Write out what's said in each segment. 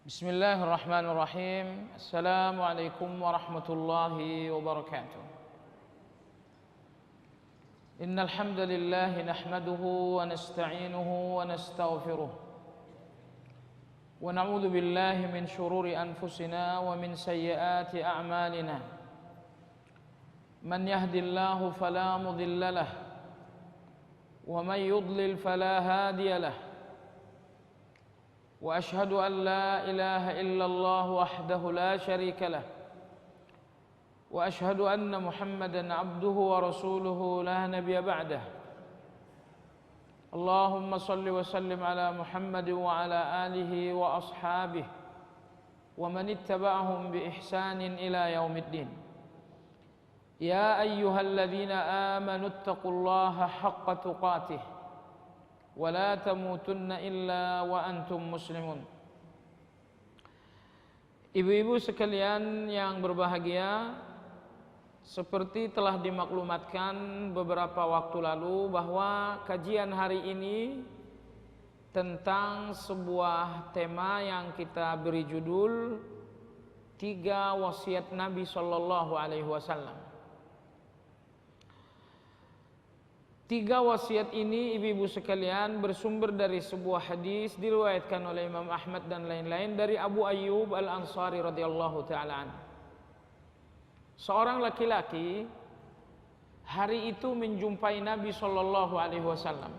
Bismillahirrahmanirrahim. Assalamualaikum warahmatullahi wabarakatuh. Innal hamdalillah nahmaduhu wa nasta'inuhu wa nastaghfiruh. Wa na'udzu billahi min shururi anfusina wa min sayyiati a'malina. Man yahdihillahu fala mudilla lahu wa man yudlil fala hadiya lahu. وأشهد أن لا إله إلا الله وحده لا شريك له وأشهد أن محمدا عبده ورسوله لا نبي بعده اللهم صل وسلم على محمد وعلى آله وأصحابه ومن اتبعهم بإحسان إلى يوم الدين يا أيها الذين آمنوا اتقوا الله حق تقاته ولا تموتن إلا وأنتم مسلمون. Ibu-ibu sekalian yang berbahagia, seperti telah dimaklumatkan beberapa waktu lalu bahwa kajian hari ini tentang sebuah tema yang kita beri judul 3 wasiat Nabi Shallallahu Alaihi Wasallam. 3 wasiat ini, ibu-ibu sekalian, bersumber dari sebuah hadis diriwayatkan oleh Imam Ahmad dan lain-lain dari Abu Ayyub Al-Ansari radhiyallahu taala anhu. Seorang laki-laki hari itu menjumpai Nabi Shallallahu Alaihi Wasallam.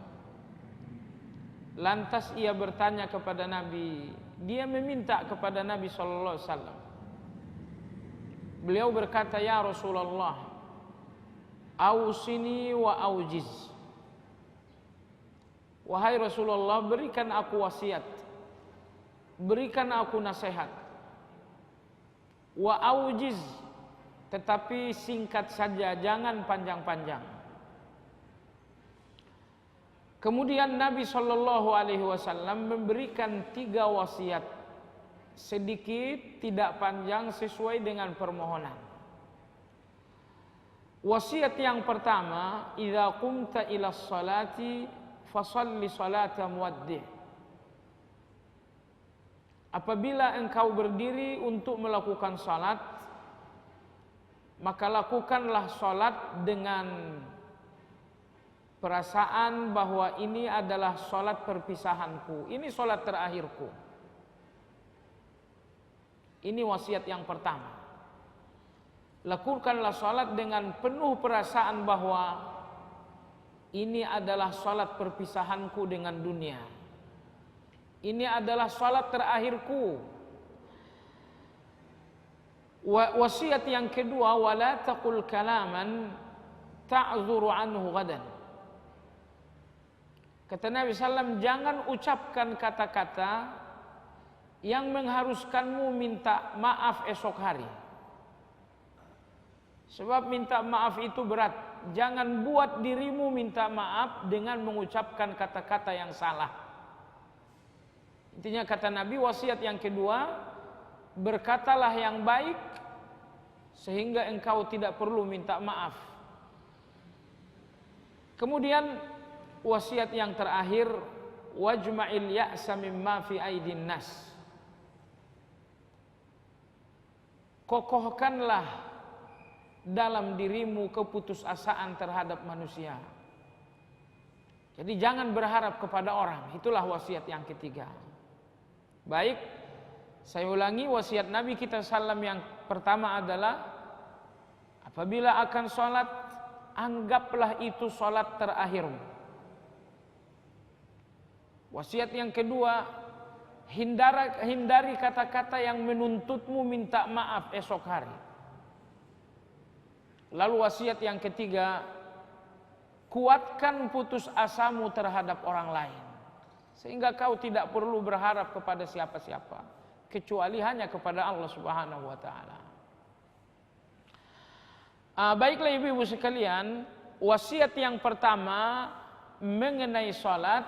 Lantas ia bertanya kepada Nabi, dia meminta kepada Nabi Shallallahu Alaihi Wasallam. Beliau berkata, ya Rasulullah, ausini wa aujiz. Wahai Rasulullah, berikan aku wasiat, berikan aku nasihat. Wa aujiz, tetapi singkat saja, jangan panjang-panjang. Kemudian Nabi Shallallahu Alaihi Wasallam memberikan 3 wasiat, sedikit, tidak panjang, sesuai dengan permohonan. Wasiat yang pertama, idza qumta ila sholati fashalli sholata muwaddih. Apabila engkau berdiri untuk melakukan salat, maka lakukanlah salat dengan perasaan bahwa ini adalah salat perpisahanku, ini salat terakhirku. Ini wasiat yang pertama. Lakukanlah salat dengan penuh perasaan bahwa ini adalah salat perpisahanku dengan dunia. Ini adalah salat terakhirku. Wasiat yang kedua, wala taqul kalaman ta'zuru anhu gadan. Kata Nabi SAW, jangan ucapkan kata-kata yang mengharuskanmu minta maaf esok hari. Sebab minta maaf itu berat. Jangan buat dirimu minta maaf dengan mengucapkan kata-kata yang salah. Intinya kata Nabi, wasiat yang kedua, berkatalah yang baik sehingga engkau tidak perlu minta maaf. Kemudian wasiat yang terakhir, wajma'il ya'sa mimma fi aidin nas. Kokohkanlah dalam dirimu keputusasaan terhadap manusia. Jadi jangan berharap kepada orang. Itulah wasiat yang ketiga. Baik, saya ulangi, wasiat Nabi kita sallam yang pertama adalah apabila akan sholat, anggaplah itu sholat terakhirmu. Wasiat yang kedua, hindari kata-kata yang menuntutmu minta maaf esok hari. Lalu wasiat yang ketiga, kuatkan putus asamu terhadap orang lain, sehingga kau tidak perlu berharap kepada siapa-siapa, kecuali hanya kepada Allah Subhanahu wa Ta'ala. Baiklah ibu-ibu sekalian, wasiat yang pertama mengenai salat,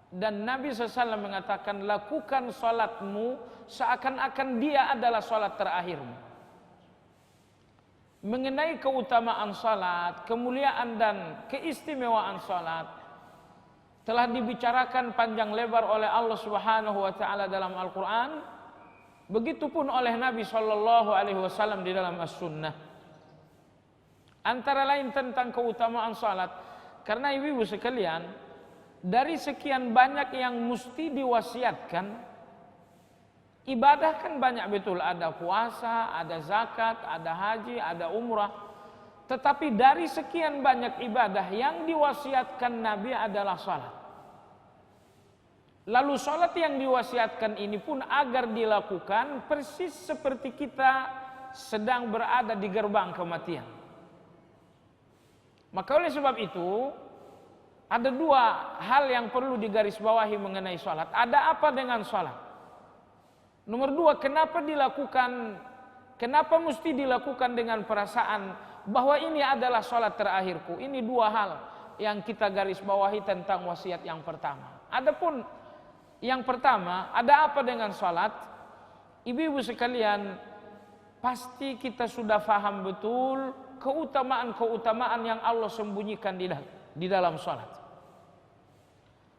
dan Nabi SAW mengatakan, lakukan salatmu seakan-akan dia adalah salat terakhirmu. Mengenai keutamaan salat, kemuliaan dan keistimewaan salat telah dibicarakan panjang lebar oleh Allah Subhanahu wa taala dalam Al-Qur'an Begitupun oleh Nabi Shallallahu Alaihi Wasallam di dalam As-Sunnah. Antara lain tentang keutamaan salat. Karena ibu-ibu sekalian, dari sekian banyak yang mesti diwasiatkan, ibadah kan banyak betul. Ada puasa, ada zakat, ada haji, ada umrah. Tetapi dari sekian banyak ibadah yang diwasiatkan Nabi adalah salat. Lalu salat yang diwasiatkan ini pun agar dilakukan persis seperti kita sedang berada di gerbang kematian. Maka oleh sebab itu ada dua hal yang perlu digarisbawahi mengenai salat. Ada apa dengan salat? Nomor dua, kenapa mesti dilakukan dengan perasaan bahwa ini adalah salat terakhirku? Ini dua hal yang kita garisbawahi tentang wasiat yang pertama. Adapun yang pertama, ada apa dengan salat? Ibu-ibu sekalian, pasti kita sudah faham betul keutamaan-keutamaan yang Allah sembunyikan di dalam salat.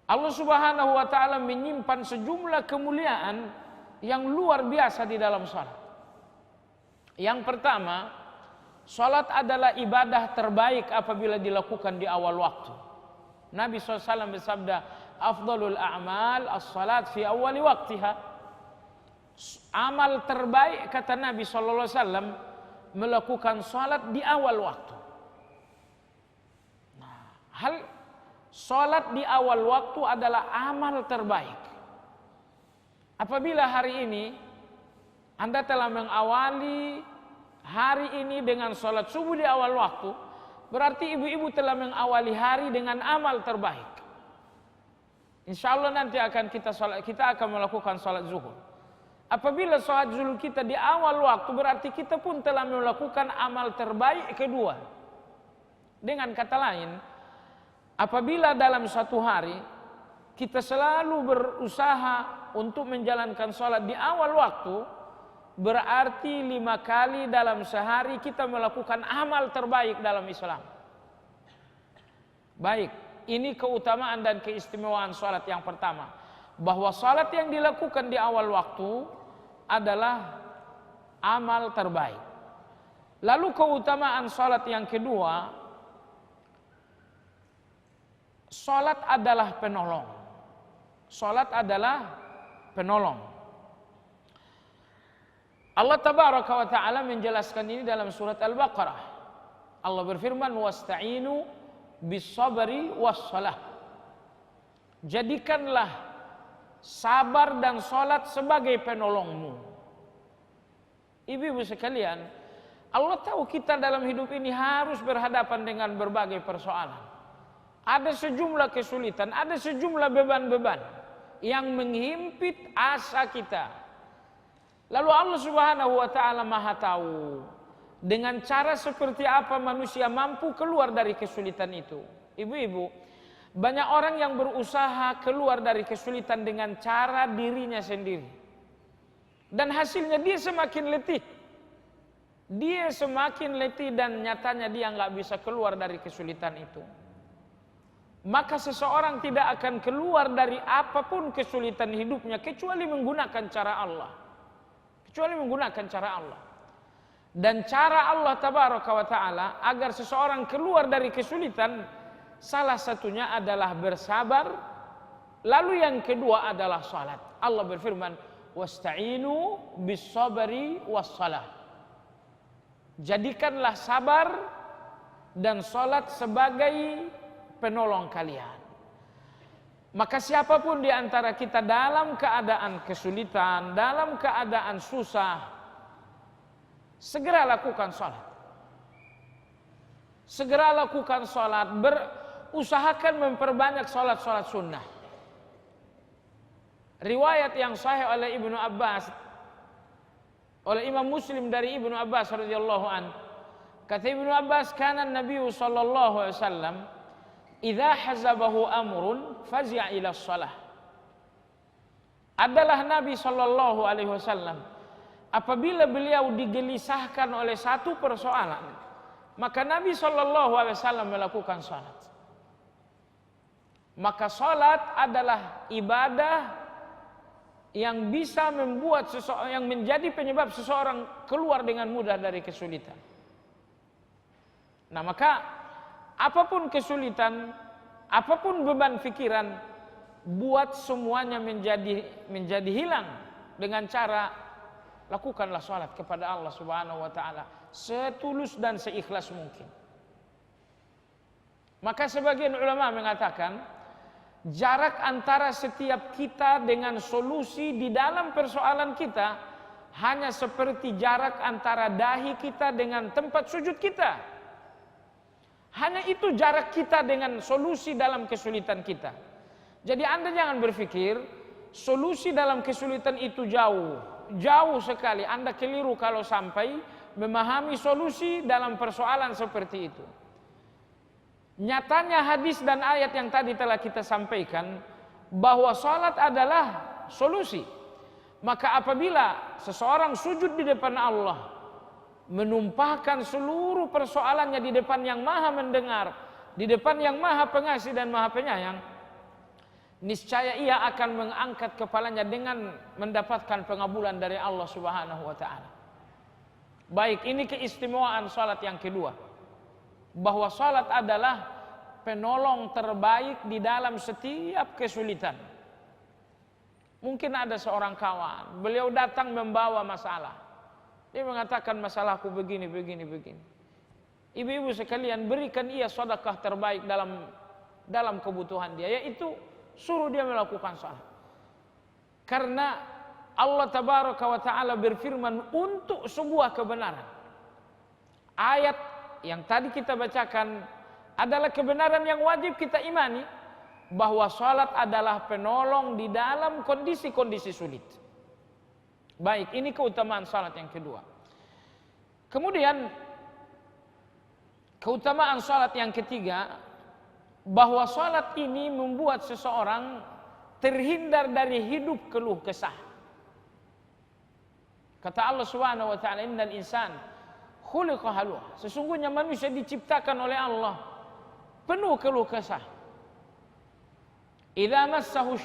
Allah Subhanahu wa taala menyimpan sejumlah kemuliaan yang luar biasa di dalam salat. Yang pertama, salat adalah ibadah terbaik apabila dilakukan di awal waktu. Nabi SAW bersabda, afdalul a'mal as-salat fi awali waktiha. Amal terbaik kata Nabi SAW melakukan salat di awal waktu. Nah, salat di awal waktu adalah amal terbaik. Apabila hari ini Anda telah mengawali hari ini dengan salat subuh di awal waktu, berarti ibu-ibu telah mengawali hari dengan amal terbaik. Insya Allah nanti kita akan melakukan salat zuhur. Apabila salat zuhur kita di awal waktu, berarti kita pun telah melakukan amal terbaik kedua. Dengan kata lain, apabila dalam satu hari kita selalu berusaha untuk menjalankan salat di awal waktu, berarti 5 kali dalam sehari kita melakukan amal terbaik dalam Islam. Baik. Ini keutamaan dan keistimewaan salat yang pertama. Bahwa salat yang dilakukan di awal waktu adalah amal terbaik. Lalu keutamaan salat yang kedua, salat adalah penolong. Salat adalah penolong. Allah Tabaraka wa Ta'ala menjelaskan ini dalam surat Al-Baqarah. Allah berfirman, wasta'inu bisabri wassalah. Jadikanlah sabar dan salat sebagai penolongmu. Ibu-ibu sekalian, Allah tahu kita dalam hidup ini harus berhadapan dengan berbagai persoalan. Ada sejumlah kesulitan, ada sejumlah beban-beban yang menghimpit asa kita. Lalu Allah Subhanahu wa taala Maha tahu dengan cara seperti apa manusia mampu keluar dari kesulitan itu. Ibu-ibu, banyak orang yang berusaha keluar dari kesulitan dengan cara dirinya sendiri. Dan hasilnya dia semakin letih. Dia semakin letih dan nyatanya dia nggak bisa keluar dari kesulitan itu. Maka seseorang tidak akan keluar dari apapun kesulitan hidupnya kecuali menggunakan cara Allah. Kecuali menggunakan cara Allah. Dan cara Allah Tabaraka wa Ta'ala agar seseorang keluar dari kesulitan, salah satunya adalah bersabar. Lalu yang kedua adalah salat. Allah berfirman, wasta'inu bis-sabri was-salah. Jadikanlah sabar dan salat sebagai penolong kalian. Maka siapapun di antara kita dalam keadaan kesulitan, dalam keadaan susah, segera lakukan salat. Segera lakukan salat, berusahakan memperbanyak salat-salat sunnah. Riwayat yang sahih oleh Ibnu Abbas, oleh Imam Muslim dari Ibnu Abbas radhiyallahu an. Kata Ibnu Abbas, kana Nabi sallallahu alaihi wasallam idza hazabahu amrun fazi'a ila shalah. Adalah Nabi sallallahu alaihi wasallam apabila beliau digelisahkan oleh satu persoalan, maka Nabi sallallahu alaihi wasallam melakukan salat. Maka salat adalah ibadah yang bisa membuat seseorang, yang menjadi penyebab seseorang keluar dengan mudah dari kesulitan. Nah, maka apapun kesulitan, apapun beban pikiran, buat semuanya menjadi hilang dengan cara lakukanlah salat kepada Allah Subhanahu wa taala setulus dan seikhlas mungkin. Maka sebagian ulama mengatakan jarak antara setiap kita dengan solusi di dalam persoalan kita hanya seperti jarak antara dahi kita dengan tempat sujud kita. Hanya itu jarak kita dengan solusi dalam kesulitan kita. Jadi Anda jangan berpikir solusi dalam kesulitan itu jauh sekali. Anda keliru kalau sampai memahami solusi dalam persoalan seperti itu. Nyatanya hadis dan ayat yang tadi telah kita sampaikan bahwa salat adalah solusi. Maka apabila seseorang sujud di depan Allah, menumpahkan seluruh persoalannya di depan yang maha mendengar, di depan yang maha pengasih dan maha penyayang, niscaya ia akan mengangkat kepalanya dengan mendapatkan pengabulan dari Allah Subhanahu wa taala. Baik, ini keistimewaan salat yang kedua. Bahwa salat adalah penolong terbaik di dalam setiap kesulitan. Mungkin ada seorang kawan, beliau datang membawa masalah. Dia mengatakan masalahku begini. Ibu-ibu sekalian, berikan ia sedekah terbaik dalam kebutuhan dia, yaitu suruh dia melakukan salat. Karena Allah Tabaraka wa Ta'ala berfirman untuk sebuah kebenaran. Ayat yang tadi kita bacakan adalah kebenaran yang wajib kita imani, bahwa salat adalah penolong di dalam kondisi-kondisi sulit. Baik, ini keutamaan salat yang kedua. Kemudian keutamaan salat yang ketiga, bahwa salat ini membuat seseorang terhindar dari hidup keluh kesah. Kata Allah Subhanahu wa taala, innal insan khuliqa halu'a. Sesungguhnya manusia diciptakan oleh Allah penuh keluh kesah. Idza massahu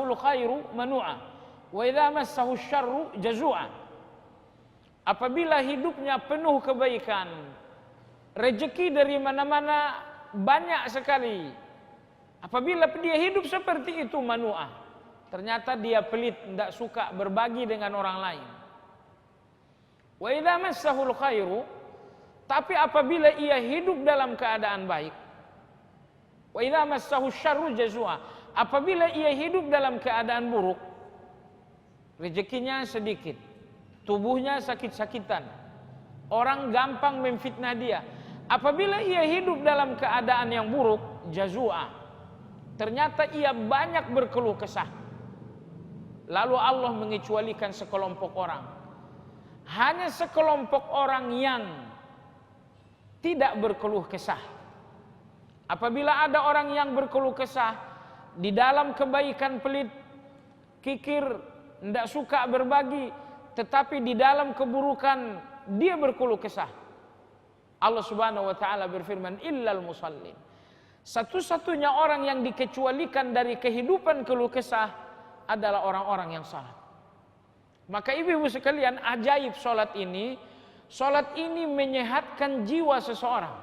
al-khairu manu'a wa idza massahu asy-syarru jazu'a. Apabila hidupnya penuh kebaikan, rezeki dari mana-mana banyak sekali. Apabila dia hidup seperti itu manu'ah, ternyata dia pelit, tidak suka berbagi dengan orang lain. Wa idza massahul khairu, tapi apabila ia hidup dalam keadaan baik, wa idza massahu syarru jazua, apabila ia hidup dalam keadaan buruk, rezekinya sedikit, tubuhnya sakit-sakitan, orang gampang memfitnah dia. Apabila ia hidup dalam keadaan yang buruk, jazua, ternyata ia banyak berkeluh kesah. Lalu Allah mengecualikan sekelompok orang. Hanya sekelompok orang yang tidak berkeluh kesah. Apabila ada orang yang berkeluh kesah di dalam kebaikan pelit, kikir, tidak suka berbagi, tetapi di dalam keburukan dia berkeluh kesah. Allah Subhanahu wa taala berfirman, illal musallin. Satu-satunya orang yang dikecualikan dari kehidupan keluh kesah adalah orang-orang yang salat. Maka ibu-ibu sekalian, ajaib salat ini. Salat ini menyehatkan jiwa seseorang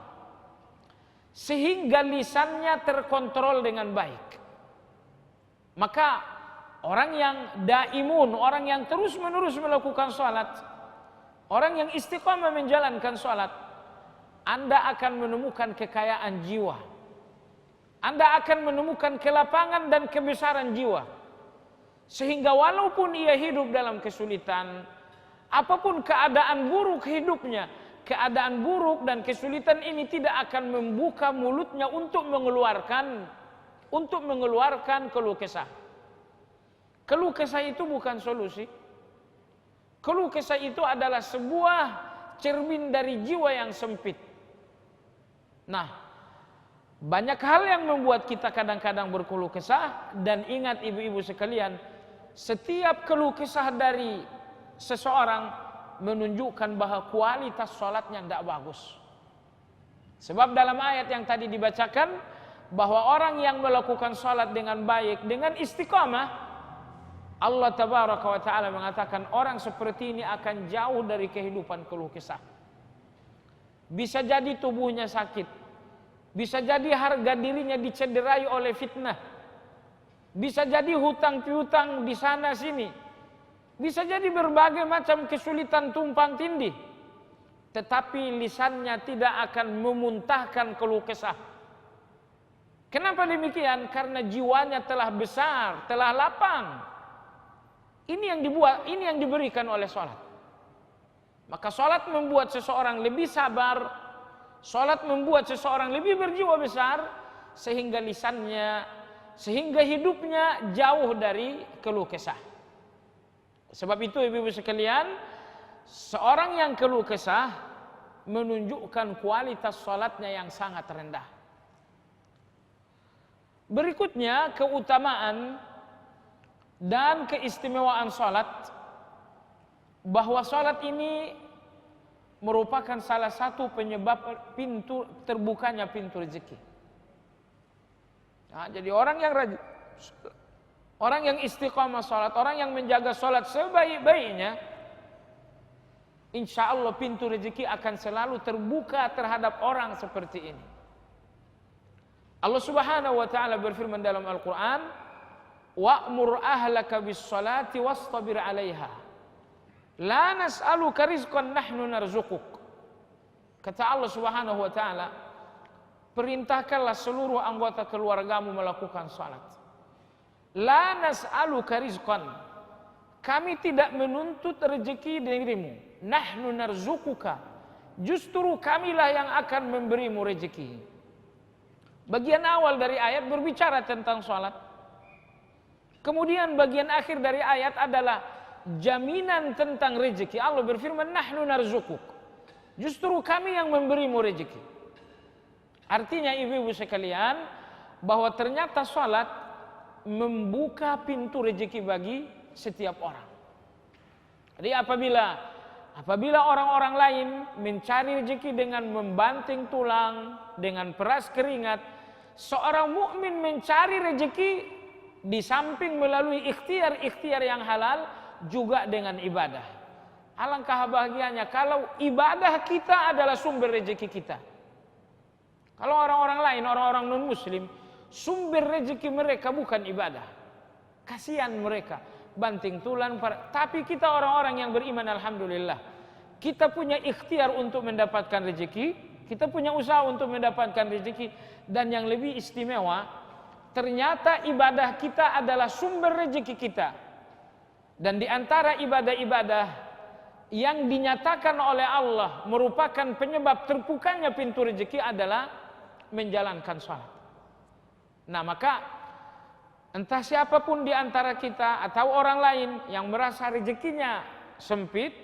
sehingga lisannya terkontrol dengan baik. Maka orang yang daimun, orang yang terus-menerus melakukan salat, orang yang istiqamah menjalankan salat, Anda akan menemukan kekayaan jiwa. Anda akan menemukan kelapangan dan kebesaran jiwa. Sehingga walaupun ia hidup dalam kesulitan, apapun keadaan buruk hidupnya, keadaan buruk dan kesulitan ini tidak akan membuka mulutnya untuk mengeluarkan keluh kesah. Keluh kesah itu bukan solusi. Keluh kesah itu adalah sebuah cermin dari jiwa yang sempit. Nah, banyak hal yang membuat kita kadang-kadang berkeluh kesah, dan ingat ibu-ibu sekalian, setiap keluh kesah dari seseorang menunjukkan bahwa kualitas sholatnya tidak bagus. Sebab dalam ayat yang tadi dibacakan, bahwa orang yang melakukan salat dengan baik, dengan istiqamah, Allah tabaraka wa taala mengatakan orang seperti ini akan jauh dari kehidupan keluh kesah. Bisa jadi tubuhnya sakit, bisa jadi harga dirinya dicederai oleh fitnah, bisa jadi hutang piutang di sana sini, bisa jadi berbagai macam kesulitan tumpang tindih, tetapi lisannya tidak akan memuntahkan keluh kesah. Kenapa demikian? Karena jiwanya telah besar, telah lapang. Ini yang diberikan oleh salat. Maka salat membuat seseorang lebih sabar, salat membuat seseorang lebih berjiwa besar, sehingga lisannya, sehingga hidupnya jauh dari keluh kesah. Sebab itu ibu-ibu sekalian, seorang yang keluh kesah menunjukkan kualitas salatnya yang sangat rendah. Berikutnya keutamaan dan keistimewaan salat, bahwa salat ini merupakan salah satu penyebab terbukanya pintu rezeki. Nah, jadi orang yang rajin, orang yang istiqamah salat, orang yang menjaga salat sebaik-baiknya, insya Allah pintu rezeki akan selalu terbuka terhadap orang seperti ini. Allah Subhanahu wa taala berfirman dalam Al-Qur'an, "Wa'mur ahlaka bis-shalati wastabir 'alaiha. La nas'aluka rizqan nahnu narzuquk." Kata Allah Subhanahu wa taala, perintahkanlah seluruh anggota keluargamu melakukan salat. La nas'aluka rizqan. Kami tidak menuntut rezeki darimu. Nahnu narzuquka. Justru kamilah yang akan memberimu rezeki. Bagian awal dari ayat berbicara tentang salat. Kemudian bagian akhir dari ayat adalah jaminan tentang rezeki. Allah berfirman, nahnu narzuquk. Justru kami yang memberimu rezeki. Artinya ibu-ibu sekalian, bahwa ternyata salat membuka pintu rezeki bagi setiap orang. Jadi apabila orang-orang lain mencari rezeki dengan membanting tulang, dengan peras keringat, seorang mukmin mencari rezeki di samping melalui ikhtiar-ikhtiar yang halal, juga dengan ibadah. Alangkah bahagianya kalau ibadah kita adalah sumber rezeki kita. Kalau orang-orang lain, orang-orang non-muslim, sumber rezeki mereka bukan ibadah. Kasihan mereka, banting tulang. Tapi kita orang-orang yang beriman, alhamdulillah, kita punya ikhtiar untuk mendapatkan rezeki, kita punya usaha untuk mendapatkan rezeki, dan yang lebih istimewa, ternyata ibadah kita adalah sumber rezeki kita. Dan di antara ibadah-ibadah yang dinyatakan oleh Allah merupakan penyebab terbukanya pintu rezeki adalah menjalankan salat. Nah, maka entah siapapun di antara kita atau orang lain yang merasa rezekinya sempit,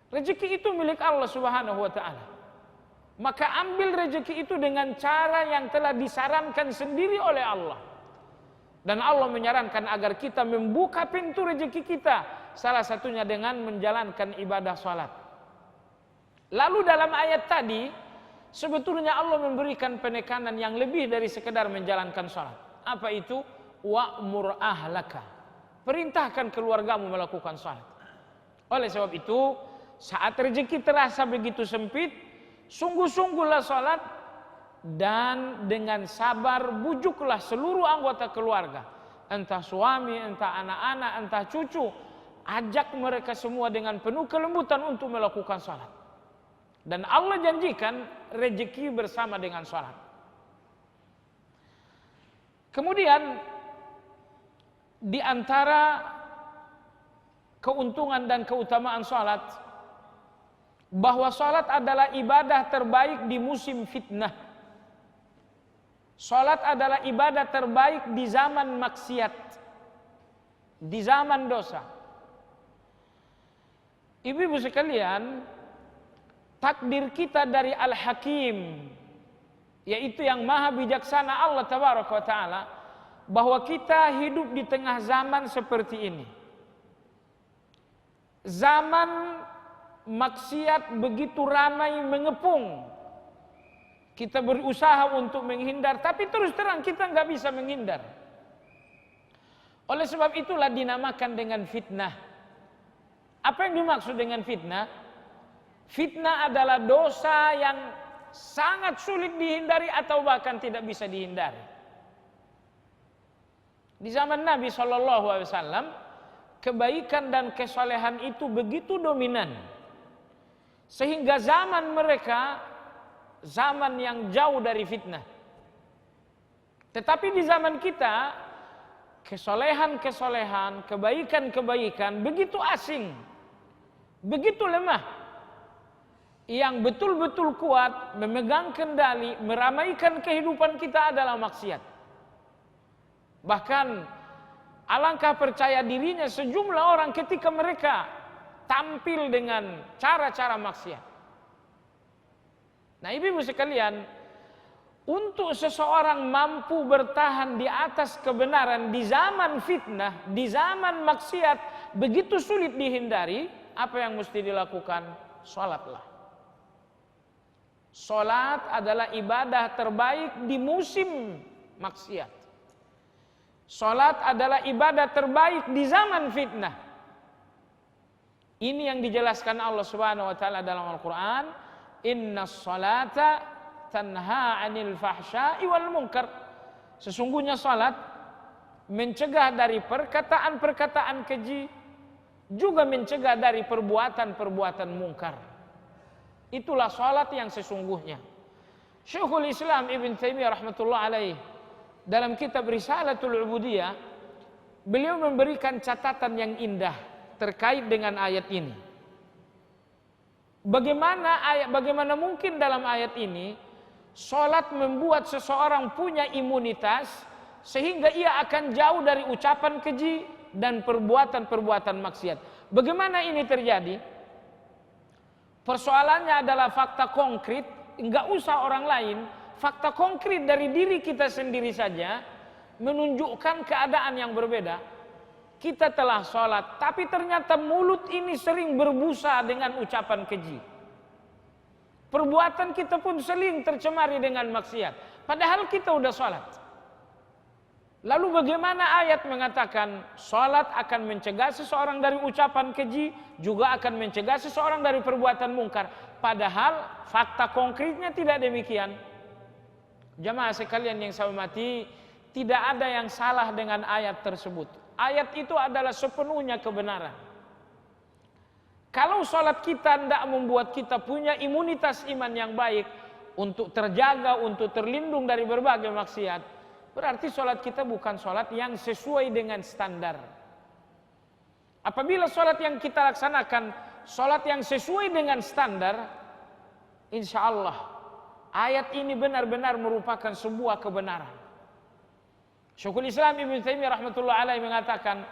rezeki itu milik Allah Subhanahu wa taala. Maka ambil rezeki itu dengan cara yang telah disarankan sendiri oleh Allah. Dan Allah menyarankan agar kita membuka pintu rezeki kita, salah satunya dengan menjalankan ibadah salat. Lalu dalam ayat tadi, sebetulnya Allah memberikan penekanan yang lebih dari sekedar menjalankan salat. Apa itu? Wa'mur ahlaka. Perintahkan keluargamu melakukan salat. Oleh sebab itu, saat rezeki terasa begitu sempit, sungguh-sungguhlah salat. Dan dengan sabar bujuklah seluruh anggota keluarga, entah suami, entah anak-anak, entah cucu, ajak mereka semua dengan penuh kelembutan untuk melakukan salat. Dan Allah janjikan rezeki bersama dengan salat. Kemudian di antara keuntungan dan keutamaan salat, bahwa salat adalah ibadah terbaik di musim fitnah. Salat adalah ibadah terbaik di zaman maksiat, di zaman dosa. Ibu-ibu sekalian, takdir kita dari Al-Hakim, yaitu yang maha bijaksana Allah Tabaraka wa Ta'ala, bahwa kita hidup di tengah zaman seperti ini. Zaman maksiat begitu ramai mengepung. Kita berusaha untuk menghindar, tapi terus terang kita nggak bisa menghindar. Oleh sebab itulah dinamakan dengan fitnah. Apa yang dimaksud dengan fitnah? Fitnah adalah dosa yang sangat sulit dihindari atau bahkan tidak bisa dihindari. Di zaman Nabi SAW, kebaikan dan kesolehan itu begitu dominan, sehingga zaman mereka zaman yang jauh dari fitnah. Tetapi di zaman kita, kesolehan-kesolehan, kebaikan-kebaikan begitu asing, begitu lemah. Yang betul-betul kuat, memegang kendali, meramaikan kehidupan kita adalah maksiat. Bahkan alangkah percaya dirinya sejumlah orang ketika mereka tampil dengan cara-cara maksiat. Nah, ibu-ibu sekalian, untuk seseorang mampu bertahan di atas kebenaran di zaman fitnah, di zaman maksiat begitu sulit dihindari, apa yang mesti dilakukan? Salatlah. Salat adalah ibadah terbaik di musim maksiat. Salat adalah ibadah terbaik di zaman fitnah. Ini yang dijelaskan Allah Subhanahu wa taala dalam Al-Qur'an. Innas salata tanha 'anil fahsya'i wal munkar. Sesungguhnya salat mencegah dari perkataan-perkataan keji, juga mencegah dari perbuatan-perbuatan mungkar. Itulah salat yang sesungguhnya. Syekhul Islam Ibn Taimiyah rahmatullah alaih dalam kitab Risalatul Ubudiyah, beliau memberikan catatan yang indah terkait dengan ayat ini. Bagaimana mungkin dalam ayat ini salat membuat seseorang punya imunitas sehingga ia akan jauh dari ucapan keji dan perbuatan-perbuatan maksiat. Bagaimana ini terjadi? Persoalannya adalah fakta konkret, enggak usah orang lain, fakta konkret dari diri kita sendiri saja menunjukkan keadaan yang berbeda. Kita telah sholat, tapi ternyata mulut ini sering berbusa dengan ucapan keji. Perbuatan kita pun sering tercemari dengan maksiat. Padahal kita udah sholat. Lalu bagaimana ayat mengatakan sholat akan mencegah seseorang dari ucapan keji, juga akan mencegah seseorang dari perbuatan mungkar. Padahal fakta konkretnya tidak demikian. Jamaah sekalian yang saya hormati, tidak ada yang salah dengan ayat tersebut. Ayat itu adalah sepenuhnya kebenaran. Kalau sholat kita tidak membuat kita punya imunitas iman yang baik untuk terjaga, untuk terlindung dari berbagai maksiat, berarti sholat kita bukan sholat yang sesuai dengan standar. Apabila sholat yang kita laksanakan sholat yang sesuai dengan standar, insya Allah ayat ini benar-benar merupakan sebuah kebenaran. Syekhul Islam Ibn Taimiyah rahmatullah alaih mengatakan,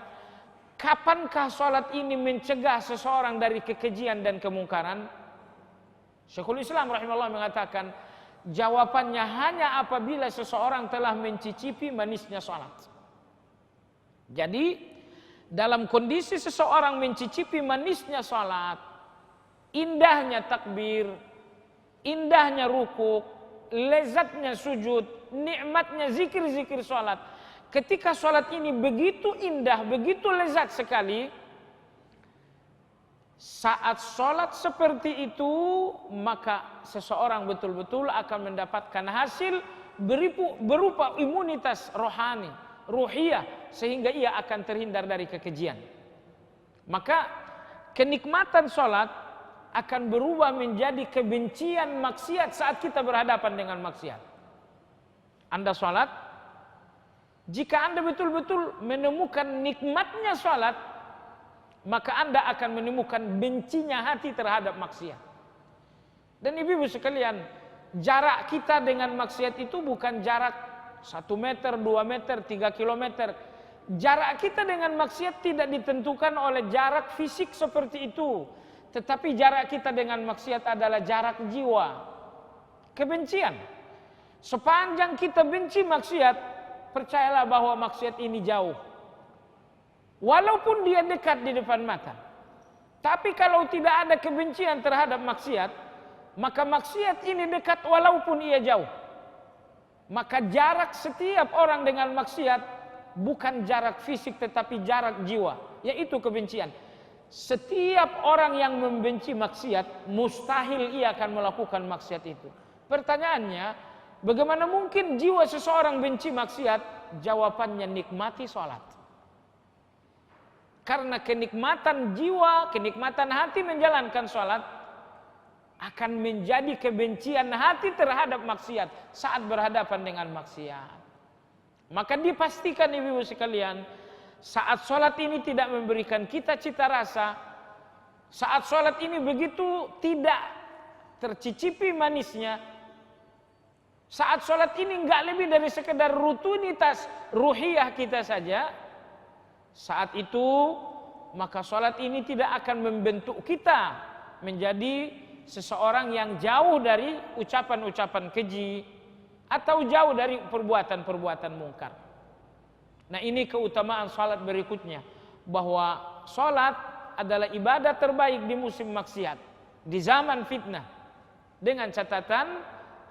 kapankah sholat ini mencegah seseorang dari kekejian dan kemungkaran? Syekhul Islam rahimahullah mengatakan, jawabannya hanya apabila seseorang telah mencicipi manisnya sholat. Jadi dalam kondisi seseorang mencicipi manisnya sholat, indahnya takbir, indahnya rukuk, lezatnya sujud, nikmatnya zikir-zikir sholat, ketika sholat ini begitu indah, begitu lezat sekali, saat sholat seperti itu, maka seseorang betul-betul akan mendapatkan hasil berupa imunitas rohani, ruhiyah, sehingga ia akan terhindar dari kekejian. Maka kenikmatan sholat akan berubah menjadi kebencian maksiat saat kita berhadapan dengan maksiat. Anda sholat, jika Anda betul-betul menemukan nikmatnya sholat, maka Anda akan menemukan bencinya hati terhadap maksiat. Dan ibu-ibu sekalian, jarak kita dengan maksiat itu bukan jarak 1 meter, 2 meter, 3 kilometer. Jarak kita dengan maksiat tidak ditentukan oleh jarak fisik seperti itu, tetapi jarak kita dengan maksiat adalah jarak jiwa, kebencian. Sepanjang kita benci maksiat, percayalah bahwa maksiat ini jauh. Walaupun dia dekat di depan mata. Tapi kalau tidak ada kebencian terhadap maksiat, maka maksiat ini dekat walaupun ia jauh. Maka jarak setiap orang dengan maksiat bukan jarak fisik tetapi jarak jiwa, yaitu kebencian. Setiap orang yang membenci maksiat, mustahil ia akan melakukan maksiat itu. Pertanyaannya, bagaimana mungkin jiwa seseorang benci maksiat? Jawabannya, nikmati sholat. Karena kenikmatan jiwa, kenikmatan hati menjalankan sholat akan menjadi kebencian hati terhadap maksiat saat berhadapan dengan maksiat. Maka dipastikan ibu-ibu sekalian, saat sholat ini tidak memberikan kita cita rasa, saat sholat ini begitu tidak tercicipi manisnya, saat sholat ini enggak lebih dari sekedar rutinitas ruhiyah kita saja, saat itu maka sholat ini tidak akan membentuk kita menjadi seseorang yang jauh dari ucapan-ucapan keji atau jauh dari perbuatan-perbuatan mungkar. Nah, ini keutamaan salat berikutnya, bahwa salat adalah ibadah terbaik di musim maksiat, di zaman fitnah. Dengan catatan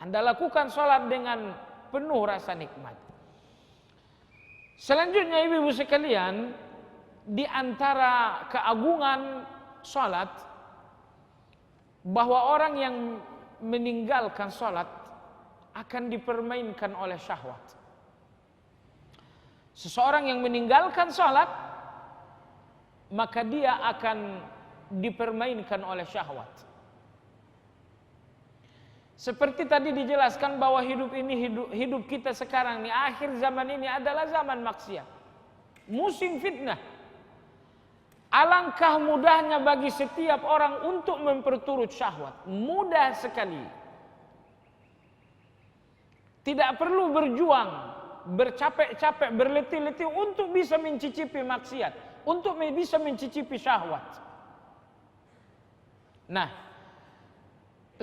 Anda lakukan salat dengan penuh rasa nikmat. Selanjutnya ibu-ibu sekalian, di antara keagungan salat, bahwa orang yang meninggalkan salat akan dipermainkan oleh syahwat. Seseorang yang meninggalkan salat, maka dia akan dipermainkan oleh syahwat. Seperti tadi dijelaskan bahwa hidup kita sekarang ini, akhir zaman ini adalah zaman maksiat, musim fitnah. Alangkah mudahnya bagi setiap orang untuk memperturut syahwat. Mudah sekali. Tidak perlu berjuang, bercapek-capek, berletih-letih untuk bisa mencicipi maksiat, untuk bisa mencicipi syahwat. Nah,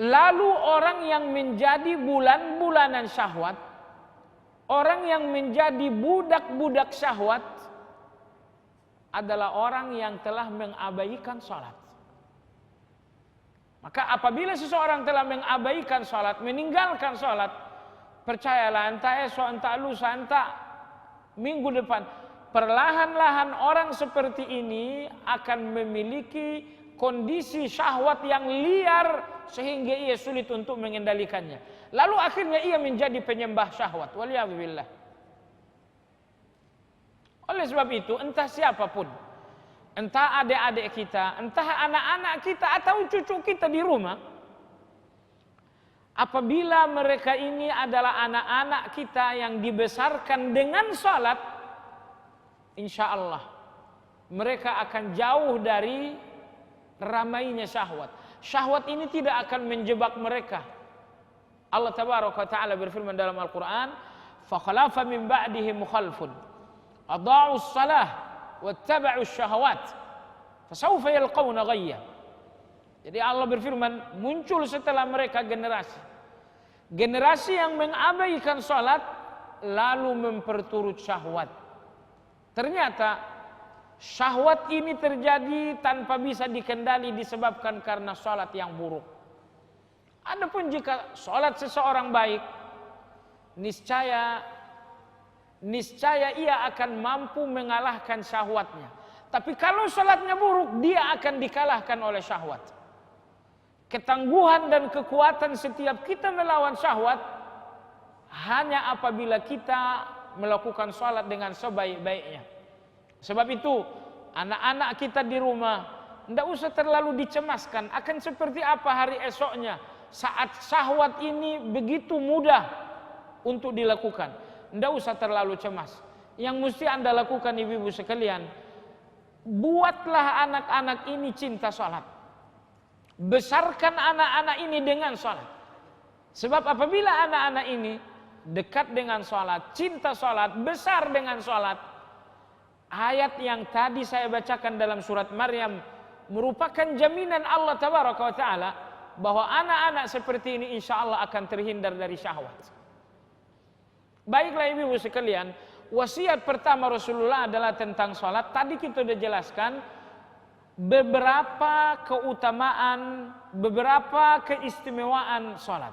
lalu orang yang menjadi bulan-bulanan syahwat, orang yang menjadi budak-budak syahwat, adalah orang yang telah mengabaikan salat. Maka apabila seseorang telah mengabaikan salat, meninggalkan salat, percayalah, entah esok, entah lusa, entah minggu depan, perlahan-lahan orang seperti ini akan memiliki kondisi syahwat yang liar sehingga ia sulit untuk mengendalikannya. Lalu akhirnya ia menjadi penyembah syahwat. Waliyahzubillah. Oleh sebab itu, entah siapapun, entah adik-adik kita, entah anak-anak kita atau cucu kita di rumah, apabila mereka ini adalah anak-anak kita yang dibesarkan dengan salat, insya Allah mereka akan jauh dari ramainya syahwat. Syahwat ini tidak akan menjebak mereka. Allah Tabaraka wa Ta'ala berfirman dalam Al-Quran, فَخَلَافَ مِنْ بَعْدِهِمْ مُخَلْفٌ أضاعوا الصلاة واتبعوا الشهوات فسوف يلقون غيا. Jadi Allah berfirman, muncul setelah mereka generasi yang mengabaikan salat lalu memperturut syahwat. Ternyata syahwat ini terjadi tanpa bisa dikendali disebabkan karena salat yang buruk. Adapun jika salat seseorang baik, niscaya ia akan mampu mengalahkan syahwatnya. Tapi kalau salatnya buruk, dia akan dikalahkan oleh syahwat. Ketangguhan dan kekuatan setiap kita melawan syahwat hanya apabila kita melakukan salat dengan sebaik-baiknya. Sebab itu, anak-anak kita di rumah tidak usah terlalu dicemaskan akan seperti apa hari esoknya saat syahwat ini begitu mudah untuk dilakukan. Tidak usah terlalu cemas. Yang mesti Anda lakukan ibu-ibu sekalian, buatlah anak-anak ini cinta salat. Besarkan anak-anak ini dengan salat. Sebab apabila anak-anak ini dekat dengan salat, cinta salat, besar dengan salat, ayat yang tadi saya bacakan dalam surat Maryam merupakan jaminan Allah Tabaraka wa Ta'ala bahwa anak-anak seperti ini insya Allah akan terhindar dari syahwat. Baiklah ibu-ibu sekalian, wasiat pertama Rasulullah adalah tentang salat. Tadi kita sudah jelaskan beberapa keutamaan, beberapa keistimewaan sholat.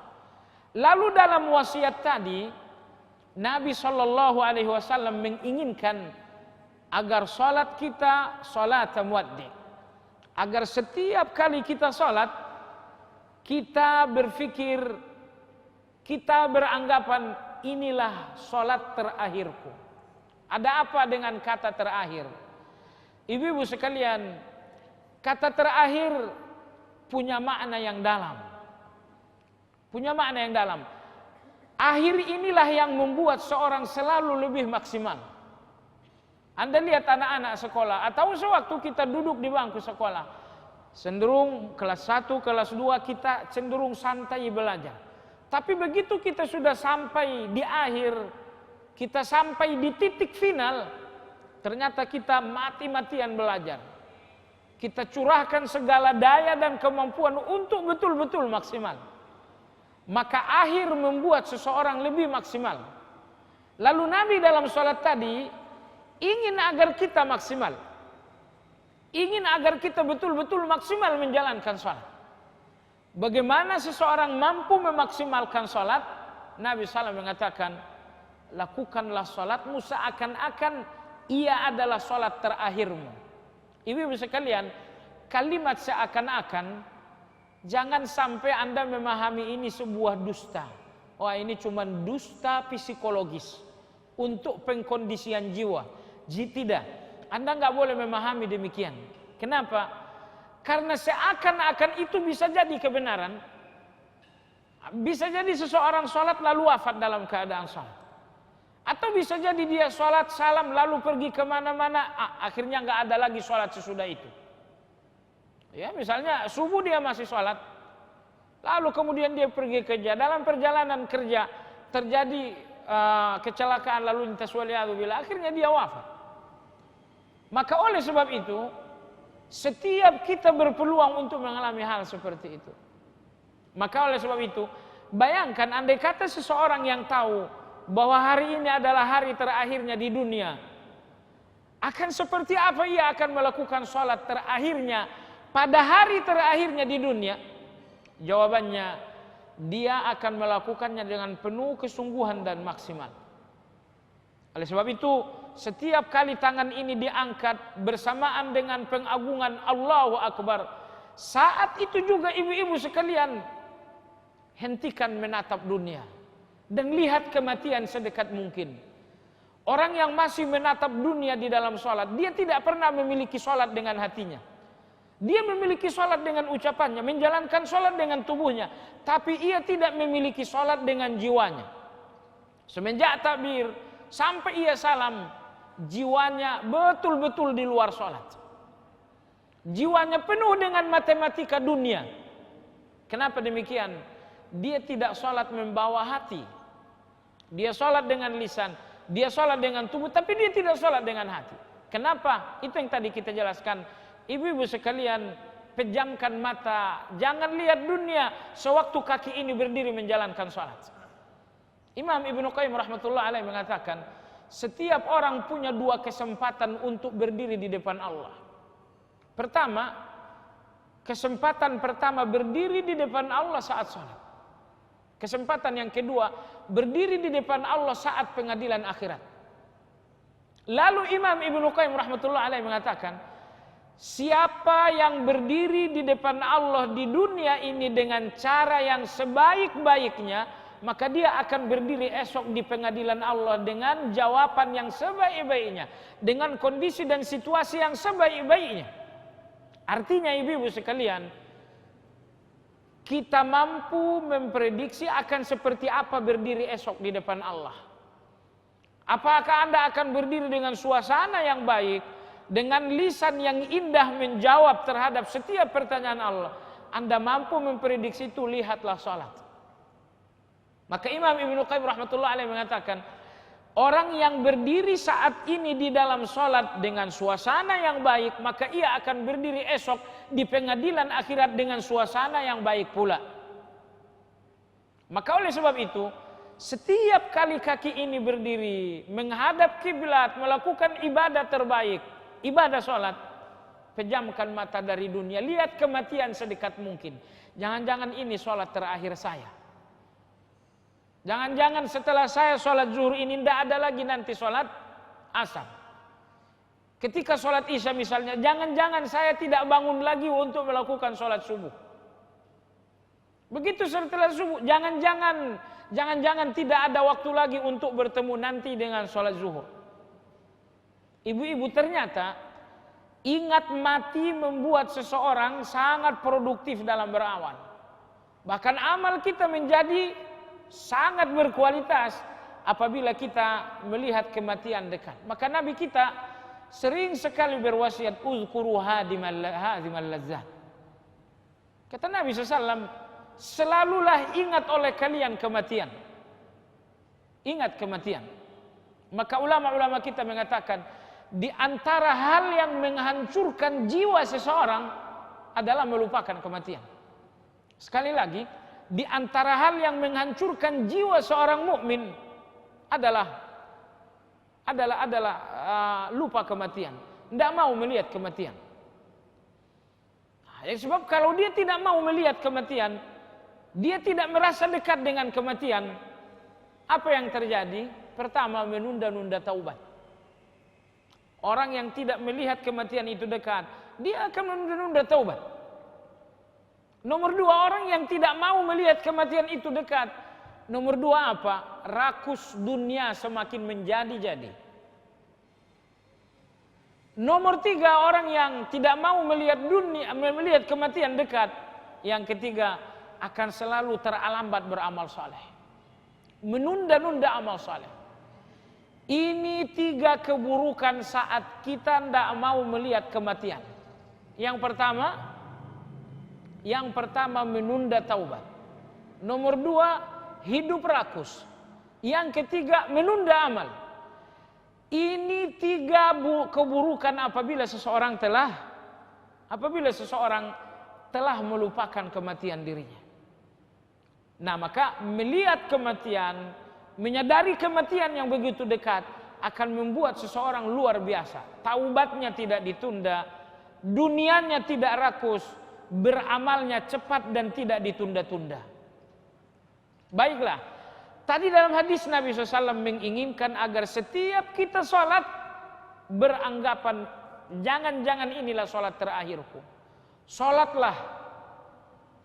Lalu dalam wasiat tadi, Nabi Shallallahu Alaihi Wasallam menginginkan agar sholat kita sholat muwaddi, agar setiap kali kita sholat kita berpikir, kita beranggapan inilah sholat terakhirku. Ada apa dengan kata terakhir? Ibu-ibu sekalian, kata terakhir punya makna yang dalam. Punya makna yang dalam. Akhir inilah yang membuat seorang selalu lebih maksimal. Anda lihat anak-anak sekolah atau sewaktu kita duduk di bangku sekolah, cenderung kelas 1, kelas 2 kita cenderung santai belajar. Tapi begitu kita sudah sampai di akhir, kita sampai di titik final, ternyata kita mati-matian belajar. Kita curahkan segala daya dan kemampuan untuk betul-betul maksimal. Maka akhir membuat seseorang lebih maksimal. Lalu Nabi dalam sholat tadi ingin agar kita maksimal. Ingin agar kita betul-betul maksimal menjalankan sholat. Bagaimana seseorang mampu memaksimalkan sholat? Nabi SAW mengatakan, lakukanlah sholatmu seakan-akan ia adalah sholat terakhirmu. Ibu-ibu sekalian, kalimat seakan-akan, jangan sampai Anda memahami ini sebuah dusta. Wah, ini cuma dusta psikologis untuk pengkondisian jiwa. Tidak, Anda nggak boleh memahami demikian. Kenapa? Karena seakan-akan itu bisa jadi kebenaran. Bisa jadi seseorang sholat lalu wafat dalam keadaan sholat. Atau bisa jadi dia sholat salam lalu pergi kemana-mana, akhirnya nggak ada lagi sholat sesudah itu. Ya, misalnya subuh dia masih sholat, lalu kemudian dia pergi kerja. Dalam perjalanan kerja terjadi kecelakaan lalu lintas waliyadzubillah, akhirnya dia wafat. Maka oleh sebab itu, setiap kita berpeluang untuk mengalami hal seperti itu. Maka oleh sebab itu, bayangkan andai kata seseorang yang tahu bahwa hari ini adalah hari terakhirnya di dunia, akan seperti apa ia akan melakukan sholat terakhirnya pada hari terakhirnya di dunia? Jawabannya, dia akan melakukannya dengan penuh kesungguhan dan maksimal. Oleh sebab itu, setiap kali tangan ini diangkat bersamaan dengan pengagungan Allahu Akbar, saat itu juga ibu-ibu sekalian, hentikan menatap dunia dan lihat kematian sedekat mungkin. Orang yang masih menatap dunia di dalam sholat, dia tidak pernah memiliki sholat dengan hatinya. Dia memiliki sholat dengan ucapannya, menjalankan sholat dengan tubuhnya, tapi ia tidak memiliki sholat dengan jiwanya. Semenjak takbir sampai ia salam, jiwanya betul-betul di luar sholat. Jiwanya penuh dengan matematika dunia. Kenapa demikian? Dia tidak sholat membawa hati. Dia sholat dengan lisan, dia sholat dengan tubuh, tapi dia tidak sholat dengan hati. Kenapa? Itu yang tadi kita jelaskan. Ibu-ibu sekalian, pejamkan mata, jangan lihat dunia sewaktu kaki ini berdiri menjalankan sholat. Imam Ibnu Qayyim rahmatullah alaih mengatakan, setiap orang punya dua kesempatan untuk berdiri di depan Allah. Pertama, kesempatan pertama berdiri di depan Allah saat sholat. Kesempatan yang kedua, berdiri di depan Allah saat pengadilan akhirat. Lalu Imam Ibnu Qayyim rahmatullah alaih mengatakan, siapa yang berdiri di depan Allah di dunia ini dengan cara yang sebaik-baiknya, maka dia akan berdiri esok di pengadilan Allah dengan jawaban yang sebaik-baiknya, dengan kondisi dan situasi yang sebaik-baiknya. Artinya ibu-ibu sekalian, kita mampu memprediksi akan seperti apa berdiri esok di depan Allah. Apakah Anda akan berdiri dengan suasana yang baik, dengan lisan yang indah menjawab terhadap setiap pertanyaan Allah? Anda mampu memprediksi itu, lihatlah sholat. Maka Imam Ibnu Qayyim rahmatullah alaih mengatakan, orang yang berdiri saat ini di dalam sholat dengan suasana yang baik, maka ia akan berdiri esok di pengadilan akhirat dengan suasana yang baik pula. Maka oleh sebab itu, setiap kali kaki ini berdiri menghadap kiblat, melakukan ibadah terbaik, ibadah sholat, pejamkan mata dari dunia, lihat kematian sedekat mungkin. Jangan-jangan ini sholat terakhir saya. Jangan-jangan setelah saya sholat zuhur ini tidak ada lagi nanti sholat asar. Ketika sholat isya misalnya, jangan-jangan saya tidak bangun lagi untuk melakukan sholat subuh. Begitu setelah subuh, jangan-jangan tidak ada waktu lagi untuk bertemu nanti dengan sholat zuhur. Ibu-ibu, ternyata ingat mati membuat seseorang sangat produktif dalam beramal. Bahkan amal kita menjadi sangat berkualitas apabila kita melihat kematian dekat. Maka Nabi kita sering sekali berwasiat, uzkuru hadimal lazzat. Kata Nabi SAW, selalulah ingat oleh kalian kematian. Ingat kematian. Maka ulama-ulama kita mengatakan, di antara hal yang menghancurkan jiwa seseorang adalah melupakan kematian. Sekali lagi, di antara hal yang menghancurkan jiwa seorang mukmin adalah lupa kematian, tidak mau melihat kematian. Sebab kalau dia tidak mau melihat kematian, dia tidak merasa dekat dengan kematian, apa yang terjadi? Pertama, menunda-nunda taubat. Orang yang tidak melihat kematian itu dekat, dia akan menunda-nunda taubat. Nomor dua, orang yang tidak mau melihat kematian itu dekat, nomor dua apa? Rakus dunia semakin menjadi-jadi. Nomor tiga, orang yang tidak mau melihat kematian dekat. Yang ketiga, akan selalu teralambat beramal saleh. Menunda-nunda amal saleh. Ini tiga keburukan saat kita tidak mau melihat kematian. Yang pertama menunda taubat. Nomor dua, hidup rakus. Yang ketiga, menunda amal. Ini tiga keburukan apabila seseorang telah melupakan kematian dirinya. Nah, maka melihat kematian, menyadari kematian yang begitu dekat akan membuat seseorang luar biasa. Taubatnya tidak ditunda, dunianya tidak rakus, beramalnya cepat dan tidak ditunda-tunda. Baiklah, tadi dalam hadis Nabi SAW menginginkan agar setiap kita sholat beranggapan jangan-jangan inilah sholat terakhirku. Sholatlah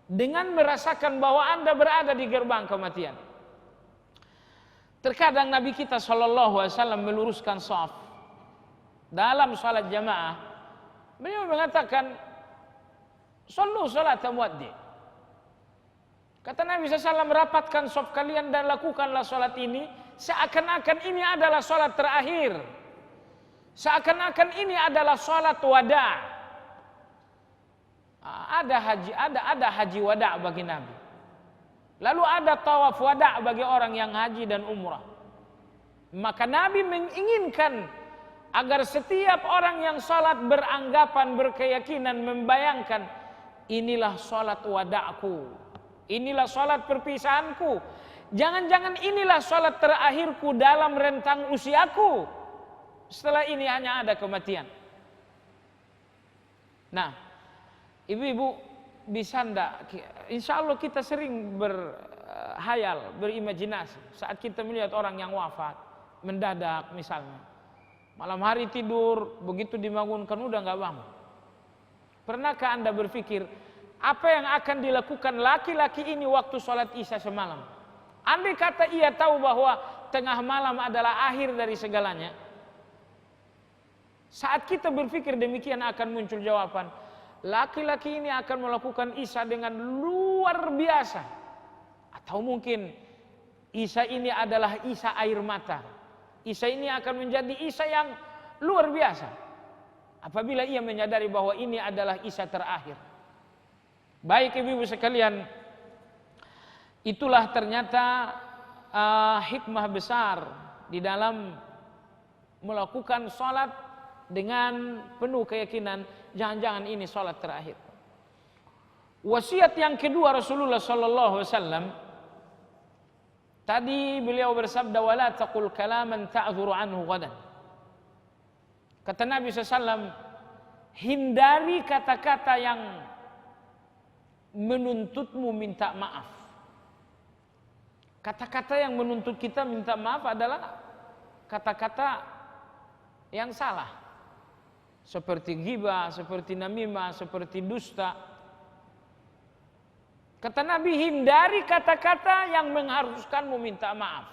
dengan merasakan bahwa Anda berada di gerbang kematian. Terkadang Nabi kita SAW meluruskan shaf dalam sholat jamaah. Beliau mengatakan, "Sallu salata muaddi." Kata Nabi SAW, rapatkan shaf kalian dan lakukanlah sholat ini seakan-akan ini adalah sholat terakhir, seakan-akan ini adalah sholat wada. Ada haji wada bagi Nabi. Lalu ada tawaf wada bagi orang yang haji dan umrah. Maka Nabi menginginkan agar setiap orang yang sholat beranggapan, berkeyakinan, membayangkan inilah sholat wadaku, inilah sholat perpisahanku. Jangan-jangan inilah sholat terakhirku dalam rentang usiaku. Setelah ini hanya ada kematian. Nah, ibu-ibu, bisa ndak? Insya Allah kita sering berhayal, berimajinasi saat kita melihat orang yang wafat mendadak misalnya. Malam hari tidur, begitu dibangunkan udah nggak bangun. Pernahkah Anda berpikir apa yang akan dilakukan laki-laki ini waktu sholat isya semalam? Andai kata ia tahu bahwa tengah malam adalah akhir dari segalanya. Saat kita berpikir demikian akan muncul jawaban, laki-laki ini akan melakukan isya dengan luar biasa. Atau mungkin isya ini adalah isya air mata. Isya ini akan menjadi isya yang luar biasa apabila ia menyadari bahwa ini adalah isya terakhir. Baik ibu-ibu sekalian, itulah ternyata hikmah besar di dalam melakukan sholat dengan penuh keyakinan jangan-jangan ini sholat terakhir. Wasiat yang kedua Rasulullah SAW, tadi beliau bersabda, wala taqul kalaman ta'dhuru anhu ghadan. Kata Nabi SAW, hindari kata-kata yang menuntutmu minta maaf. Kata-kata yang menuntut kita minta maaf adalah kata-kata yang salah, seperti ghibah, seperti namimah, seperti dusta. Kata Nabi, hindari kata-kata yang mengharuskanmu minta maaf.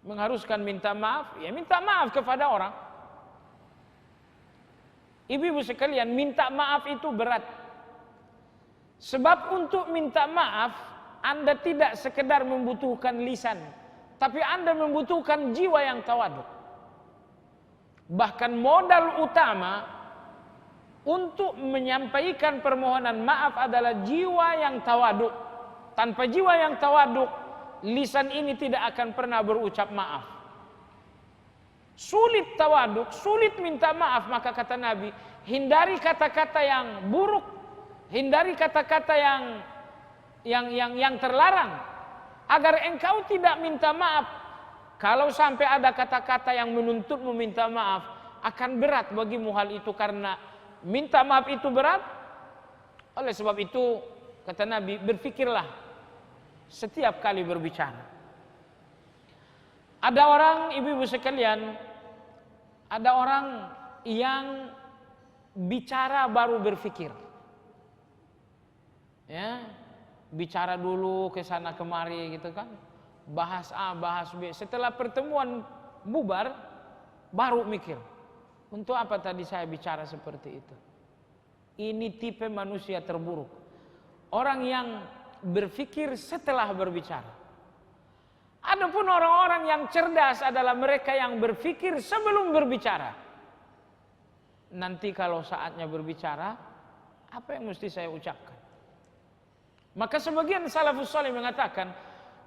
Mengharuskan minta maaf, ya minta maaf kepada orang. Ibu-ibu sekalian, minta maaf itu berat. Sebab untuk minta maaf, Anda tidak sekedar membutuhkan lisan, tapi Anda membutuhkan jiwa yang tawaduk. Bahkan modal utama untuk menyampaikan permohonan maaf adalah jiwa yang tawaduk. Tanpa jiwa yang tawaduk, lisan ini tidak akan pernah berucap maaf. Sulit tawaduk, sulit minta maaf, maka kata Nabi, hindari kata-kata yang buruk, hindari kata-kata yang terlarang, agar engkau tidak minta maaf. Kalau sampai ada kata-kata yang menuntutmu minta maaf, akan berat bagimu hal itu, karena minta maaf itu berat. Oleh sebab itu kata Nabi, berfikirlah setiap kali berbicara. Ada orang, ibu-ibu sekalian, ada orang yang bicara baru berfikir. Ya, bicara dulu ke sana kemari gitu kan. Bahas A, bahas B. Setelah pertemuan bubar, baru mikir, untuk apa tadi saya bicara seperti itu. Ini tipe manusia terburuk. Orang yang berfikir setelah berbicara. Adapun orang-orang yang cerdas adalah mereka yang berfikir sebelum berbicara. Nanti kalau saatnya berbicara, apa yang mesti saya ucapkan? Maka sebagian salafus saleh mengatakan,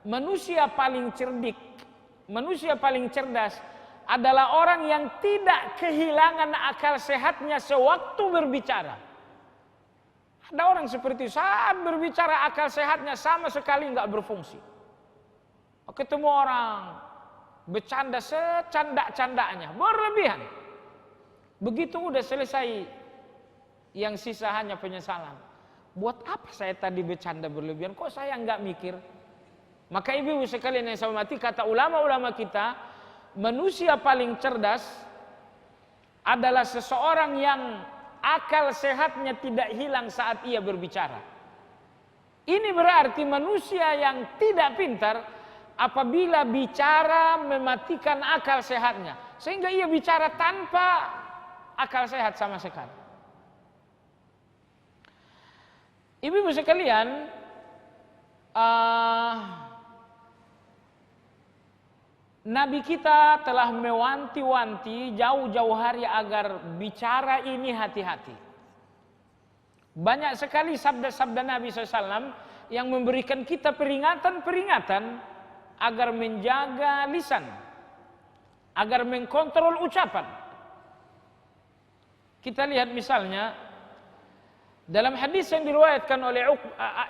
manusia paling cerdik, manusia paling cerdas adalah orang yang tidak kehilangan akal sehatnya sewaktu berbicara. Ada orang seperti saat berbicara akal sehatnya sama sekali nggak berfungsi. Ketemu orang bercanda secanda-candanya, berlebihan. Begitu udah selesai, yang sisa hanya penyesalan. Buat apa saya tadi bercanda berlebihan? Kok saya nggak mikir? Maka ibu-ibu sekalian yang saya hormati, kata ulama-ulama kita, manusia paling cerdas adalah seseorang yang akal sehatnya tidak hilang saat ia berbicara. Ini berarti manusia yang tidak pintar apabila bicara mematikan akal sehatnya, sehingga ia bicara tanpa akal sehat sama sekali. Ibu-ibu sekalian, Nabi kita telah mewanti-wanti jauh-jauh hari agar bicara ini hati-hati. Banyak sekali sabda-sabda Nabi SAW yang memberikan kita peringatan-peringatan agar menjaga lisan, agar mengkontrol ucapan. Kita lihat misalnya dalam hadis yang diriwayatkan oleh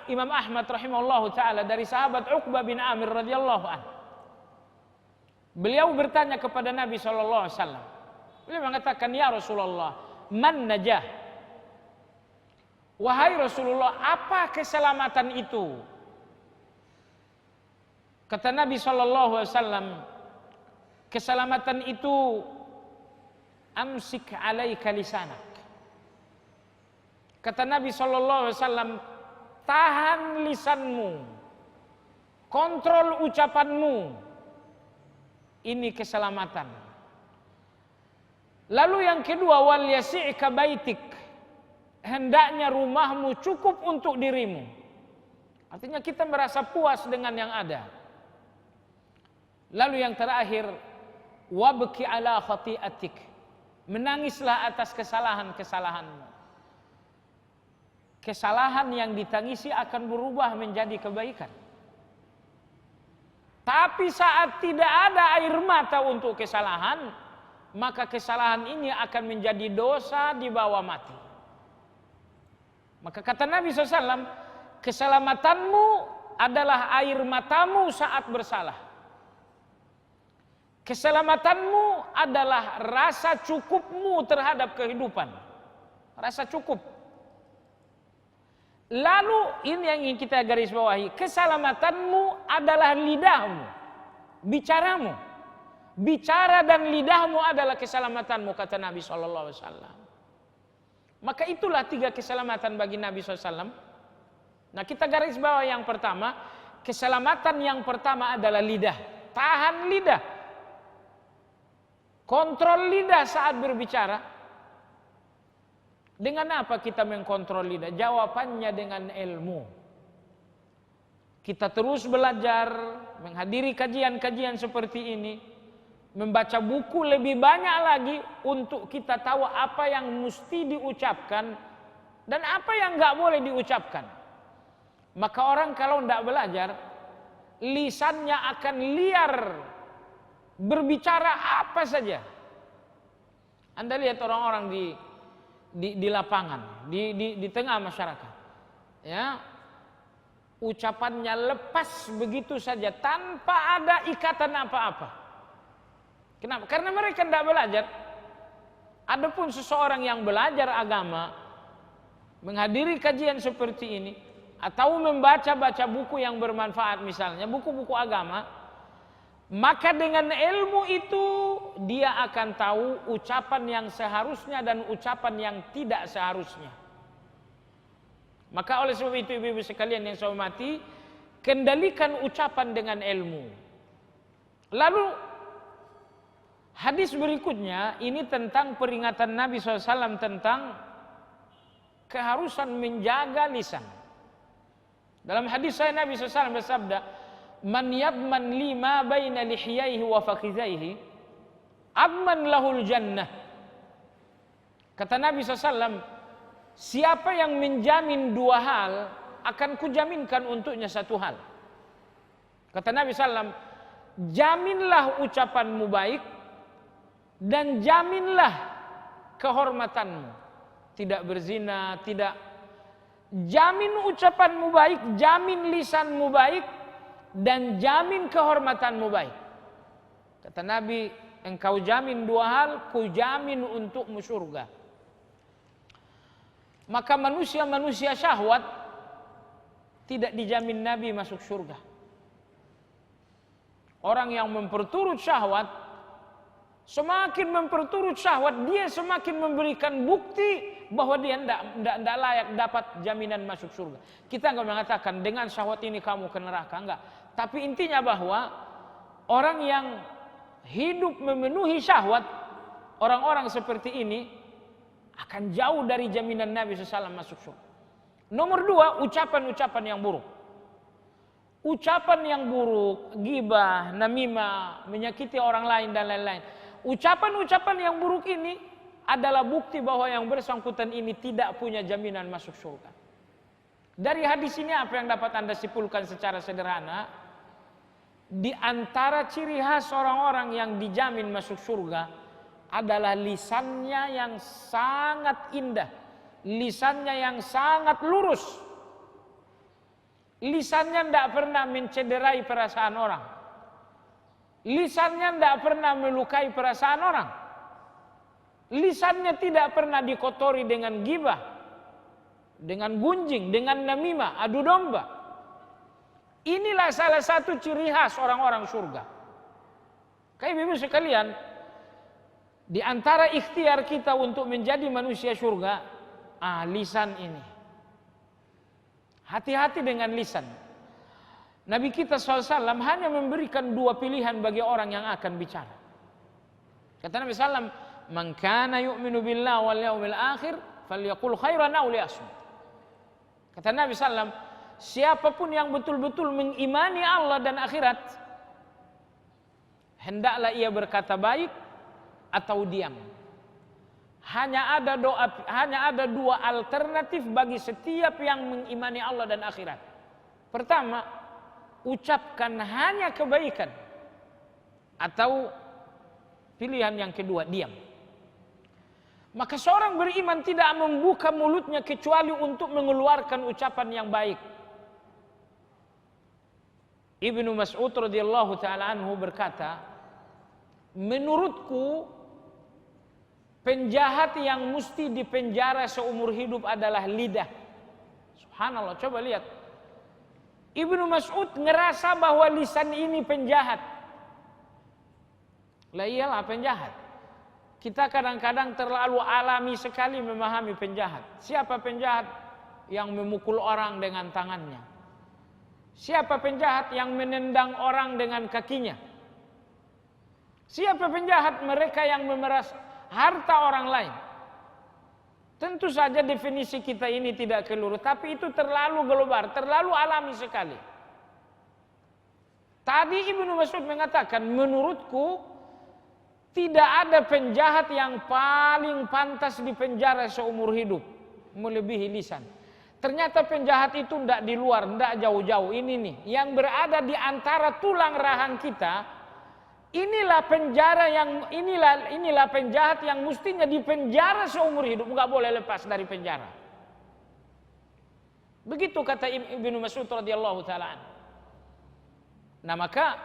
Imam Ahmad rahimahullahu taala dari sahabat Uqbah bin Amir radhiyallahu anhu. Beliau bertanya kepada Nabi sallallahu alaihi wasallam. Beliau mengatakan, "Ya Rasulullah, man najah?" Wahai Rasulullah, apa keselamatan itu? Kata Nabi sallallahu alaihi wasallam, keselamatan itu amsik alaika lisanak. Kata Nabi sallallahu alaihi wasallam, tahan lisanmu, kontrol ucapanmu. Ini keselamatan. Lalu yang kedua, wal yasi'ka baitik. Hendaknya rumahmu cukup untuk dirimu. Artinya kita merasa puas dengan yang ada. Lalu yang terakhir, wabki ala khati'atik. Menangislah atas kesalahan-kesalahanmu. Kesalahan yang ditangisi akan berubah menjadi kebaikan. Tapi saat tidak ada air mata untuk kesalahan, maka kesalahan ini akan menjadi dosa di bawah mati. Maka kata Nabi SAW, keselamatanmu adalah air matamu saat bersalah. Keselamatanmu adalah rasa cukupmu terhadap kehidupan. Rasa cukup. Lalu ini yang ingin kita garis bawahi. Keselamatanmu adalah lidahmu. Bicaramu. Bicara dan lidahmu adalah keselamatanmu, kata Nabi SAW. Maka itulah 3 keselamatan bagi Nabi SAW. Nah, kita garis bawah yang pertama. Keselamatan yang pertama adalah lidah. Tahan lidah. Kontrol lidah saat berbicara. Dengan apa kita mengkontrol lidah? Jawabannya dengan ilmu. Kita terus belajar, menghadiri kajian-kajian seperti ini, membaca buku lebih banyak lagi untuk kita tahu apa yang mesti diucapkan dan apa yang nggak boleh diucapkan. Maka orang kalau tidak belajar, lisannya akan liar, berbicara apa saja. Anda lihat orang-orang di lapangan, di tengah masyarakat, ya, ucapannya lepas begitu saja tanpa ada ikatan apa-apa. Kenapa? Karena mereka tidak belajar. Adapun seseorang yang belajar agama, menghadiri kajian seperti ini, atau membaca-baca buku yang bermanfaat, misalnya buku-buku agama, maka dengan ilmu itu dia akan tahu ucapan yang seharusnya dan ucapan yang tidak seharusnya. Maka oleh sebab itu ibu-ibu sekalian yang saya hormati, kendalikan ucapan dengan ilmu. Lalu hadis berikutnya ini tentang peringatan Nabi SAW tentang keharusan menjaga lisan. Dalam hadis saya Nabi SAW bersabda, "Man yadman lima baina lihiyaihi wa fakhidhaihi, adman lahul jannah." Kata Nabi SAW, siapa yang menjamin 2 hal, akan kujaminkan untuknya 1 hal. Kata Nabi SAW, jaminlah ucapanmu baik dan jaminlah kehormatanmu. Tidak berzina, tidak. Jamin ucapanmu baik, jamin lisanmu baik, dan jamin kehormatanmu baik. Kata Nabi, engkau jamin 2 hal, ku jamin untukmu surga. Maka manusia-manusia syahwat tidak dijamin Nabi masuk surga. Orang yang memperturut syahwat, semakin memperturut syahwat, dia semakin memberikan bukti bahwa dia tidak layak dapat jaminan masuk surga. Kita enggak mengatakan dengan syahwat ini kamu ke neraka, enggak. Tapi intinya bahwa orang yang hidup memenuhi syahwat, orang-orang seperti ini akan jauh dari jaminan Nabi SAW masuk surga. Nomor 2, ucapan-ucapan yang buruk. Ucapan yang buruk, ghibah, namimah, menyakiti orang lain dan lain-lain. Ucapan-ucapan yang buruk ini adalah bukti bahwa yang bersangkutan ini tidak punya jaminan masuk surga. Dari hadis ini apa yang dapat Anda simpulkan secara sederhana? Di antara ciri khas orang-orang yang dijamin masuk surga adalah lisannya yang sangat indah, lisannya yang sangat lurus, lisannya tidak pernah mencederai perasaan orang, lisannya tidak pernah melukai perasaan orang, lisannya tidak pernah dikotori dengan ghibah, dengan gunjing, dengan namimah, adu domba. Inilah salah satu ciri khas orang-orang surga. Kayak ibu sekalian, di antara ikhtiar kita untuk menjadi manusia surga, lisan ini. Hati-hati dengan lisan. Nabi kita SAW hanya memberikan 2 pilihan bagi orang yang akan bicara. Kata Nabi SAW, "Man kana yu'minu billahi wal yawmil akhir, falyaqul khairan aw liyasmut." Kata Nabi SAW, siapapun yang betul-betul mengimani Allah dan akhirat, hendaklah ia berkata baik atau diam. Hanya ada 2 alternatif bagi setiap yang mengimani Allah dan akhirat. Pertama, ucapkan hanya kebaikan, atau pilihan yang kedua, diam. Maka seorang beriman tidak membuka mulutnya kecuali untuk mengeluarkan ucapan yang baik. Ibnu Mas'ud radhiyallahu taala anhu berkata, menurutku penjahat yang mesti dipenjara seumur hidup adalah lidah. Subhanallah, coba lihat. Ibnu Mas'ud ngerasa bahwa lisan ini penjahat. Lah iyalah penjahat. Kita kadang-kadang terlalu alami sekali memahami penjahat. Siapa penjahat yang memukul orang dengan tangannya? Siapa penjahat yang menendang orang dengan kakinya? Siapa penjahat? Mereka yang memeras harta orang lain. Tentu saja definisi kita ini tidak keliru, tapi itu terlalu global, terlalu alami sekali. Tadi Ibnu Mas'ud mengatakan, menurutku tidak ada penjahat yang paling pantas dipenjara seumur hidup melebihi lisan. Ternyata penjahat itu tidak di luar, tidak jauh-jauh. Ini nih, yang berada di antara tulang rahang kita. Inilah penjara yang inilah penjahat yang mestinya dipenjara seumur hidup, nggak boleh lepas dari penjara. Begitu kata Ibnu Mas'ud radhiyallahu taala. Nah, maka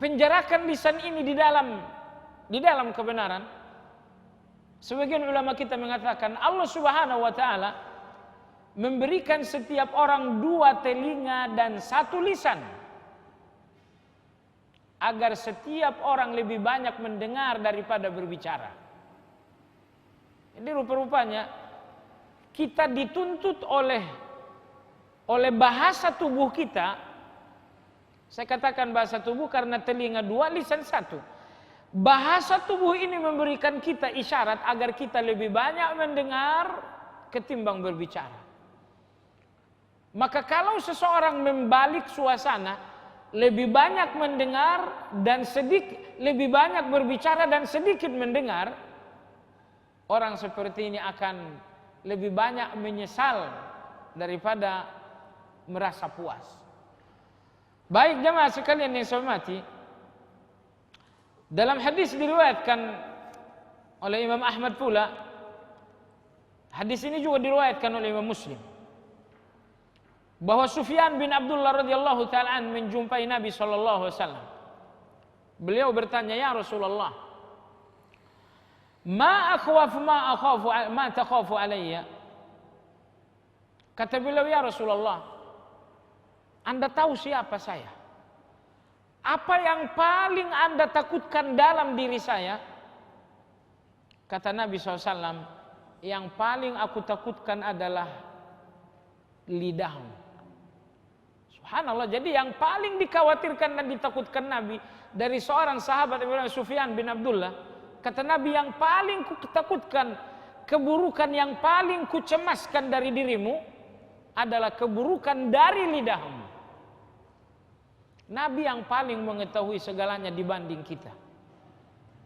penjarakan lisan ini di dalam kebenaran. Sebagian ulama kita mengatakan Allah Subhanahu wa taala memberikan setiap orang 2 telinga dan 1 lisan agar setiap orang lebih banyak mendengar daripada berbicara. Jadi rupa-rupanya kita dituntut oleh bahasa tubuh kita. Saya katakan bahasa tubuh karena telinga 2, lisan 1. Bahasa tubuh ini memberikan kita isyarat agar kita lebih banyak mendengar ketimbang berbicara. Maka kalau seseorang membalik suasana, lebih banyak mendengar dan lebih banyak berbicara dan sedikit mendengar, orang seperti ini akan lebih banyak menyesal daripada merasa puas. Baik jemaah sekalian yang saya hormati, dalam hadis diriwayatkan oleh Imam Ahmad pula, hadis ini juga diriwayatkan oleh Imam Muslim, bahwa Sufyan bin Abdullah radhiyallahu taala an menjumpai Nabi sallallahu alaihi wasallam. Beliau bertanya, "Ya Rasulullah, ma takhafu alayya?" Kata beliau, "Ya Rasulullah, Anda tahu siapa saya? Apa yang paling Anda takutkan dalam diri saya?" Kata Nabi SAW, "Yang paling aku takutkan adalah lidahmu." Subhanallah, jadi yang paling dikhawatirkan dan ditakutkan Nabi dari seorang sahabat Sufyan bin Abdullah, kata Nabi, yang paling ku takutkan, keburukan yang paling ku cemaskan dari dirimu adalah keburukan dari lidahmu. Nabi yang paling mengetahui segalanya dibanding kita.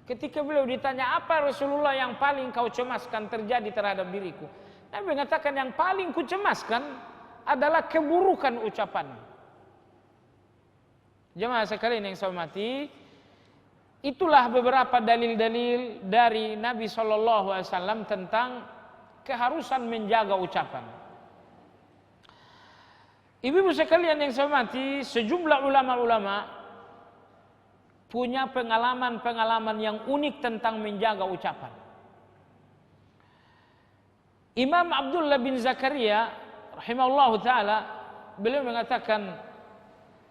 Ketika beliau ditanya, apa Rasulullah yang paling kau cemaskan terjadi terhadap diriku? Nabi mengatakan, yang paling ku cemaskan adalah keburukan ucapan. Jemaah sekalian yang saya hormati, itulah beberapa dalil-dalil dari Nabi SAW tentang keharusan menjaga ucapan. Ibu-ibu sekalian yang saya hormati, sejumlah ulama-ulama punya pengalaman-pengalaman yang unik tentang menjaga ucapan. Imam Abdullah bin Zakaria rahimahullahu taala, beliau mengatakan,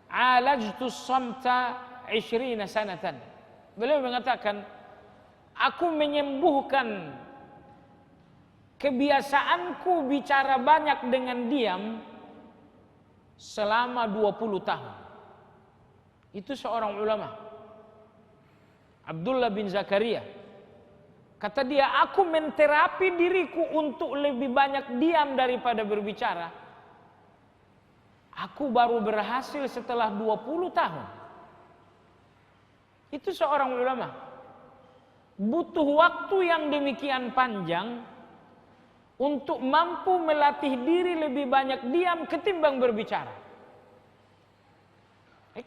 "Alajtu samta 20 sanatan." Beliau mengatakan, aku menyembuhkan kebiasaanku bicara banyak dengan diam selama 20 tahun. Itu seorang ulama, Abdullah bin Zakaria. Kata dia, aku menterapi diriku untuk lebih banyak diam daripada berbicara. Aku baru berhasil setelah 20 tahun. Itu seorang ulama. Butuh waktu yang demikian panjang untuk mampu melatih diri lebih banyak diam ketimbang berbicara.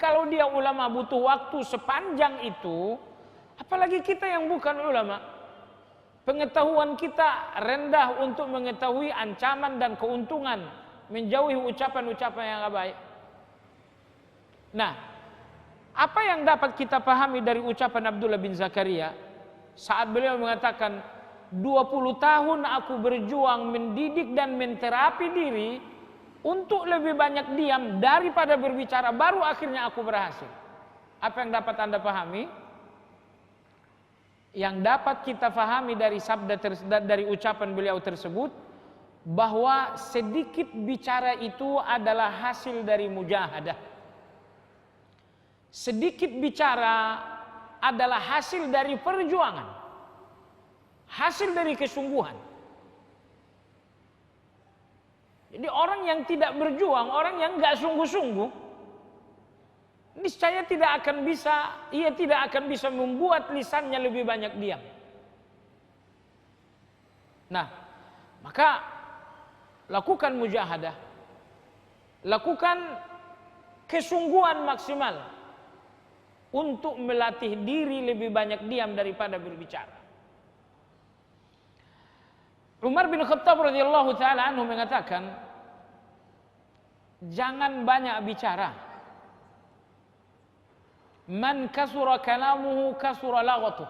Kalau dia ulama butuh waktu sepanjang itu, apalagi kita yang bukan ulama. Pengetahuan kita rendah untuk mengetahui ancaman dan keuntungan menjauhi ucapan-ucapan yang tidak baik. Nah, Apa yang dapat kita pahami dari ucapan Abdullah bin Zakaria saat beliau mengatakan 20 tahun aku berjuang mendidik dan menterapi diri untuk lebih banyak diam daripada berbicara, baru akhirnya aku berhasil. Apa yang dapat Anda pahami? Yang dapat kita pahami dari dari ucapan beliau tersebut, bahwa sedikit bicara itu adalah hasil dari mujahadah. Sedikit bicara adalah hasil dari perjuangan, hasil dari kesungguhan. Jadi orang yang tidak berjuang, orang yang nggak sungguh-sungguh, niscaya tidak akan bisa membuat lisannya lebih banyak diam. Nah, maka lakukan mujahadah, lakukan kesungguhan maksimal untuk melatih diri lebih banyak diam daripada berbicara. Umar bin Khattab radhiyallahu taala anhu mengatakan, jangan banyak bicara. Man kasura kalamuhu kasura laghatuh.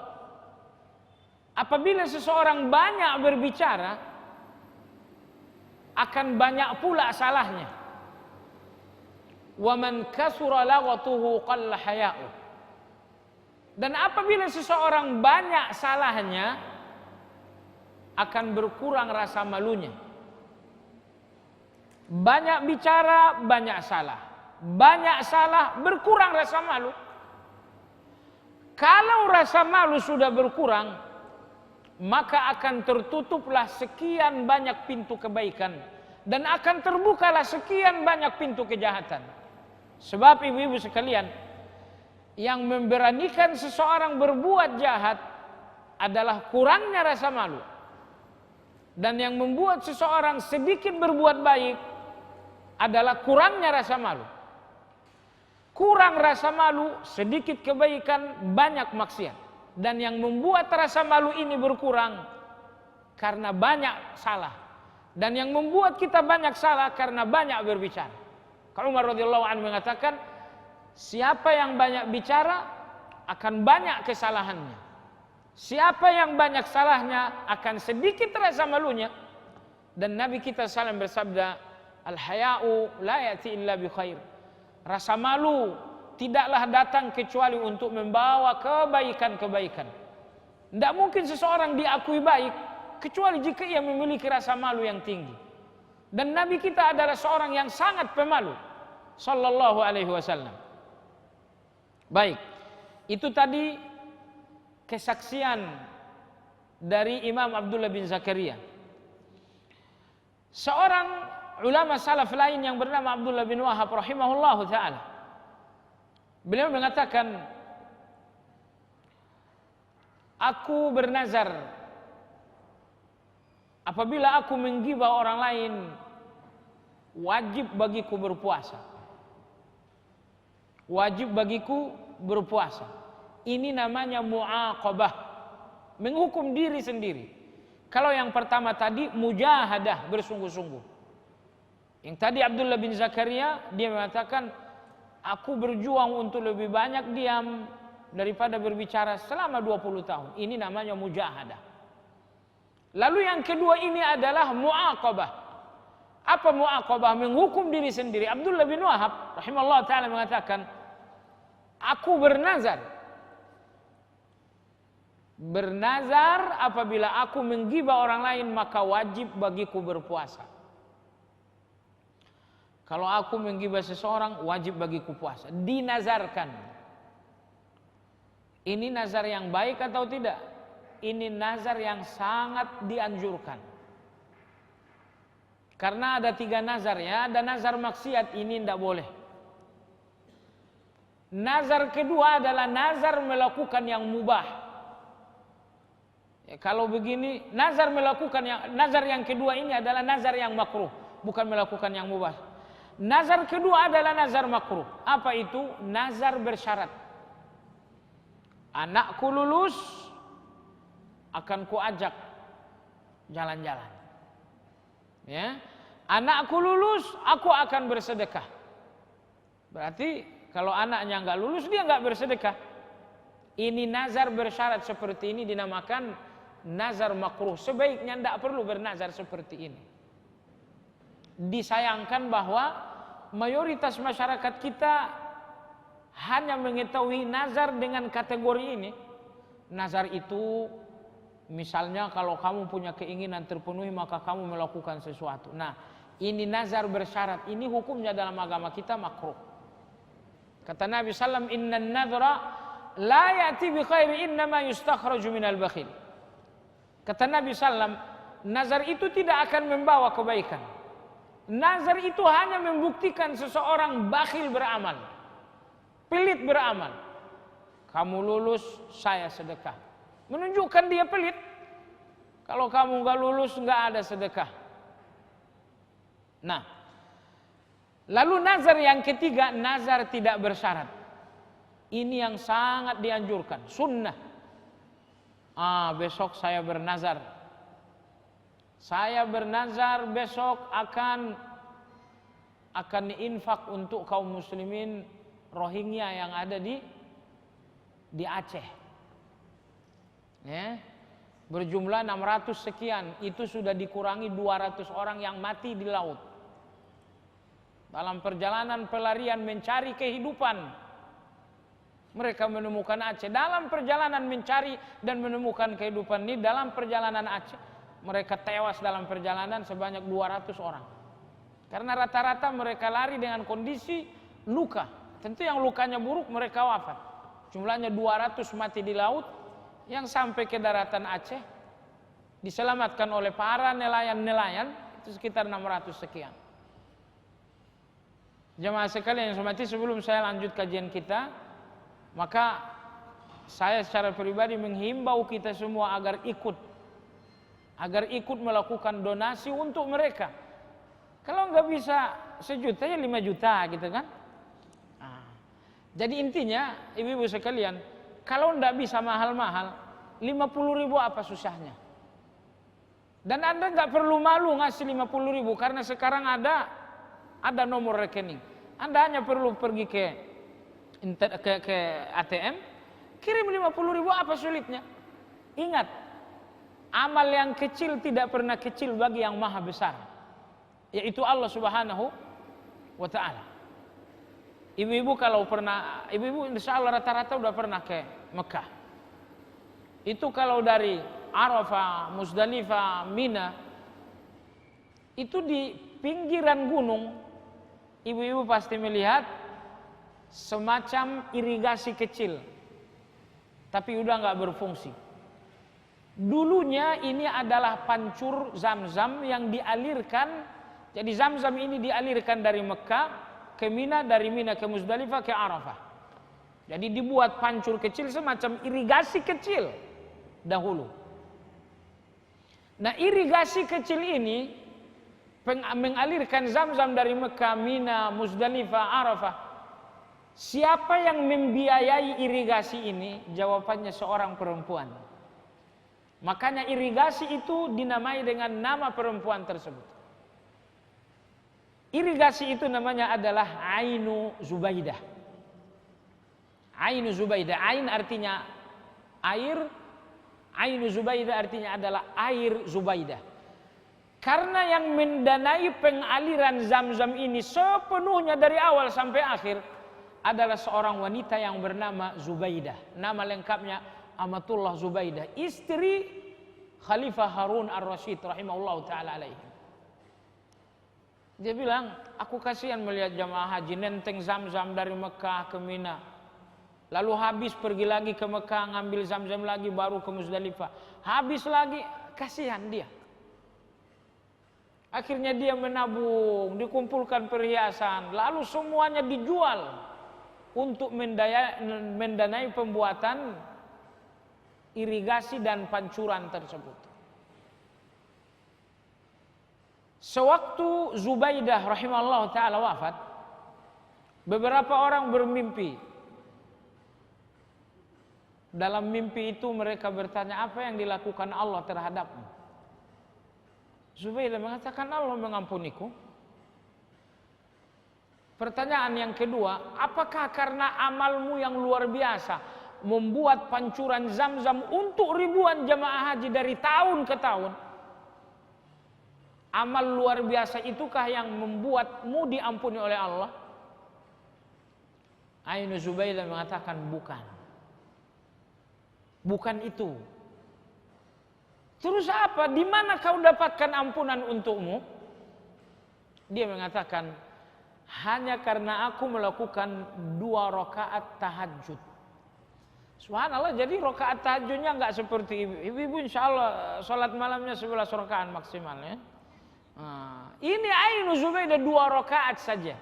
Apabila seseorang banyak berbicara, akan banyak pula salahnya. Wa man kasura laghatuhu qalla haya'uh. Dan apabila seseorang banyak salahnya, akan berkurang rasa malunya. Banyak bicara, banyak salah. Banyak salah, berkurang rasa malu. Kalau rasa malu sudah berkurang, maka akan tertutuplah sekian banyak pintu kebaikan, dan akan terbukalah sekian banyak pintu kejahatan. Sebab ibu-ibu sekalian, yang memberanikan seseorang berbuat jahat adalah kurangnya rasa malu. Dan yang membuat seseorang sedikit berbuat baik adalah kurangnya rasa malu. Kurang rasa malu, sedikit kebaikan, banyak maksiat. Dan yang membuat rasa malu ini berkurang karena banyak salah. Dan yang membuat kita banyak salah karena banyak berbicara. Kalau Umar radhiyallahu anhu mengatakan, siapa yang banyak bicara akan banyak kesalahannya. Siapa yang banyak salahnya akan sedikit rasa malunya. Dan Nabi kita SAW bersabda, al-haya'u la ya'ti illa bi khair. Rasa malu tidaklah datang kecuali untuk membawa kebaikan-kebaikan. Tidak mungkin seseorang diakui baik kecuali jika ia memiliki rasa malu yang tinggi. Dan Nabi kita adalah seorang yang sangat pemalu, sallallahu alaihi wasallam. Baik, itu tadi kesaksian dari Imam Abdullah bin Zakaria. Seorang ulama salaf lain yang bernama Abdullah bin Wahab rahimahullahu ta'ala, beliau mengatakan, aku bernazar apabila aku menggibah orang lain, wajib bagiku berpuasa. Wajib bagiku berpuasa. Ini namanya mu'aqabah, menghukum diri sendiri. Kalau yang pertama tadi mujahadah, bersungguh-sungguh. Yang tadi Abdullah bin Zakaria, dia mengatakan, aku berjuang untuk lebih banyak diam daripada berbicara selama 20 tahun. Ini namanya mujahadah. Lalu yang kedua ini adalah mu'aqabah. Apa mu'aqabah? Menghukum diri sendiri. Abdullah bin Wahab rahimahullah ta'ala mengatakan, aku bernazar apabila aku menggibah orang lain, maka wajib bagiku berpuasa. Kalau aku menggibah seseorang, wajib bagiku puasa. Dinazarkan. Ini nazar yang baik atau tidak? Ini nazar yang sangat dianjurkan. Karena ada 3 nazar ya. Ada nazar maksiat, ini tidak boleh. Nazar kedua adalah nazar melakukan yang mubah. Ya, kalau begini, nazar yang kedua ini adalah nazar yang makruh, bukan melakukan yang mubah. Nazar kedua adalah nazar makruh. Apa itu? Nazar bersyarat. Anakku lulus, akan kuajak jalan-jalan. Ya, anakku lulus, aku akan bersedekah. Berarti Kalau anaknya nggak lulus, dia nggak bersedekah. Ini nazar bersyarat seperti ini dinamakan nazar makruh. Sebaiknya tidak perlu bernazar seperti ini. Disayangkan bahwa mayoritas masyarakat kita hanya mengetahui nazar dengan kategori ini. Nazar itu misalnya kalau kamu punya keinginan terpenuhi maka kamu melakukan sesuatu. Nah, ini nazar bersyarat. Ini hukumnya dalam agama kita makruh. Kata Nabi sallam, "Innan nadhra la ya'ti bi khairi, innama yustakhraju minal bakhil." Kata Nabi sallam, nazar itu tidak akan membawa kebaikan. Nazar itu hanya membuktikan seseorang bakhil beramal, pelit beramal. Kamu lulus, saya sedekah. Menunjukkan dia pelit. Kalau kamu nggak lulus, nggak ada sedekah. Nah, lalu nazar yang ketiga, nazar tidak bersyarat. Ini yang sangat dianjurkan, sunnah. Besok saya bernazar. Saya bernazar besok akan infak untuk kaum muslimin Rohingya yang ada di Aceh. Ya. Berjumlah 600 sekian, itu sudah dikurangi 200 orang yang mati di laut. Dalam perjalanan pelarian mencari kehidupan, mereka menemukan Aceh. Dalam perjalanan mencari dan menemukan kehidupan ini, dalam perjalanan Aceh, mereka tewas dalam perjalanan sebanyak 200 orang. Karena rata-rata mereka lari dengan kondisi luka. Tentu yang lukanya buruk mereka wafat. Jumlahnya 200 mati di laut, yang sampai ke daratan Aceh diselamatkan oleh para nelayan-nelayan itu sekitar 600 sekian. Jemaah sekalian yang saya hormati, sebelum saya lanjut kajian kita, maka saya secara pribadi menghimbau kita semua agar ikut melakukan donasi untuk mereka. Kalau nggak bisa 1 juta ya 5 juta gitu kan. Jadi intinya ibu-ibu sekalian, kalau nggak bisa mahal-mahal, 50.000 apa susahnya? Dan Anda nggak perlu malu ngasih 50.000 karena sekarang ada nomor rekening. Anda hanya perlu pergi ke ATM, kirim 50.000, apa sulitnya? Ingat, amal yang kecil tidak pernah kecil bagi yang maha besar, yaitu Allah Subhanahu wa ta'ala. Ibu-ibu kalau pernah, ibu-ibu insya Allah rata-rata udah pernah ke Mekah. Itu kalau dari Arafah, Muzdalifah, Mina, itu di pinggiran gunung, ibu-ibu pasti melihat semacam irigasi kecil, tapi udah nggak berfungsi. Dulunya ini adalah pancur Zam-Zam yang dialirkan. Jadi Zam-Zam ini dialirkan dari Mekah ke Mina, dari Mina ke Muzdalifah ke Arafah. Jadi dibuat pancur kecil, semacam irigasi kecil dahulu. Nah, irigasi kecil ini mengalirkan Zam-Zam dari Mekah, Mina, Muzdalifah, Arafah. Siapa yang membiayai irigasi ini? Jawabannya seorang perempuan. Makanya irigasi itu dinamai dengan nama perempuan tersebut. Irigasi itu namanya adalah Ainu Zubaidah. Ainu Zubaidah, Ain artinya air, Ainu Zubaidah artinya adalah air Zubaidah. Karena yang mendanai pengaliran Zam-Zam ini sepenuhnya dari awal sampai akhir adalah seorang wanita yang bernama Zubaidah. Nama lengkapnya Amatullah Zubaidah, istri Khalifah Harun Ar-Rasyid rahimahullah ta'ala alaihi. Dia bilang, aku kasihan melihat jamaah haji nenteng Zam-Zam dari Mekah ke Mina, lalu habis pergi lagi ke Mekah ngambil Zam-Zam lagi baru ke Muzdalifah, habis lagi, kasihan dia. Akhirnya dia menabung, dikumpulkan perhiasan, lalu semuanya dijual untuk mendanai pembuatan irigasi dan pancuran tersebut. Sewaktu Zubaidah rahimahullah ta'ala wafat, beberapa orang bermimpi. Dalam mimpi itu mereka bertanya, apa yang dilakukan Allah terhadapmu? Zubaidah mengatakan, Allah mengampuniku. Pertanyaan yang kedua, apakah karena amalmu yang luar biasa membuat pancuran Zam-Zam untuk ribuan jamaah haji dari tahun ke tahun? Amal luar biasa itukah yang membuatmu diampuni oleh Allah? Ainu Zubaidah mengatakan bukan. Bukan itu. Terus apa? Di mana kau dapatkan ampunan untukmu? Dia mengatakan, hanya karena aku melakukan 2 rakaat tahajud. Subhanallah, jadi rakaat tahajudnya enggak seperti ibu-ibu, insya Allah sholat malamnya 11 rakaat maksimal ya. Ini Ainu Zubaidah 2 rakaat saja.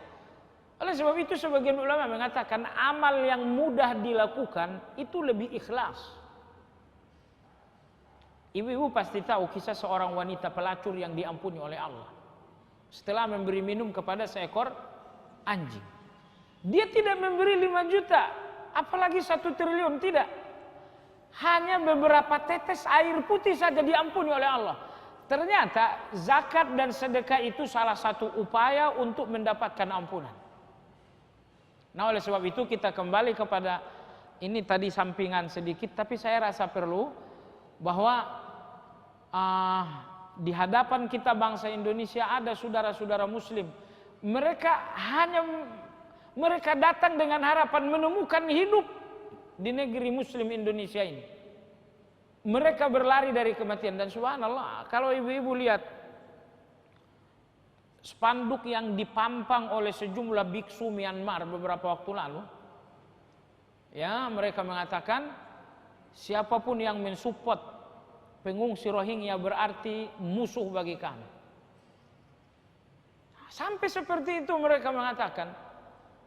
Oleh sebab itu sebagian ulama mengatakan amal yang mudah dilakukan itu lebih ikhlas. Ibu-ibu pasti tahu kisah seorang wanita pelacur yang diampuni oleh Allah setelah memberi minum kepada seekor anjing. Dia tidak memberi 5 juta, apalagi 1 triliun, tidak. Hanya beberapa tetes air putih saja diampuni oleh Allah. Ternyata zakat dan sedekah itu salah satu upaya untuk mendapatkan ampunan. Nah, oleh sebab itu kita kembali kepada ini tadi sampingan sedikit, tapi saya rasa perlu bahwa di hadapan kita bangsa Indonesia ada saudara-saudara muslim. Mereka datang dengan harapan menemukan hidup di negeri muslim Indonesia ini. Mereka berlari dari kematian, dan subhanallah kalau ibu-ibu lihat spanduk yang dipampang oleh sejumlah biksu Myanmar beberapa waktu lalu, ya, mereka mengatakan siapapun yang mensupport pengungsi Rohingya berarti musuh bagi kami. Sampai seperti itu mereka mengatakan.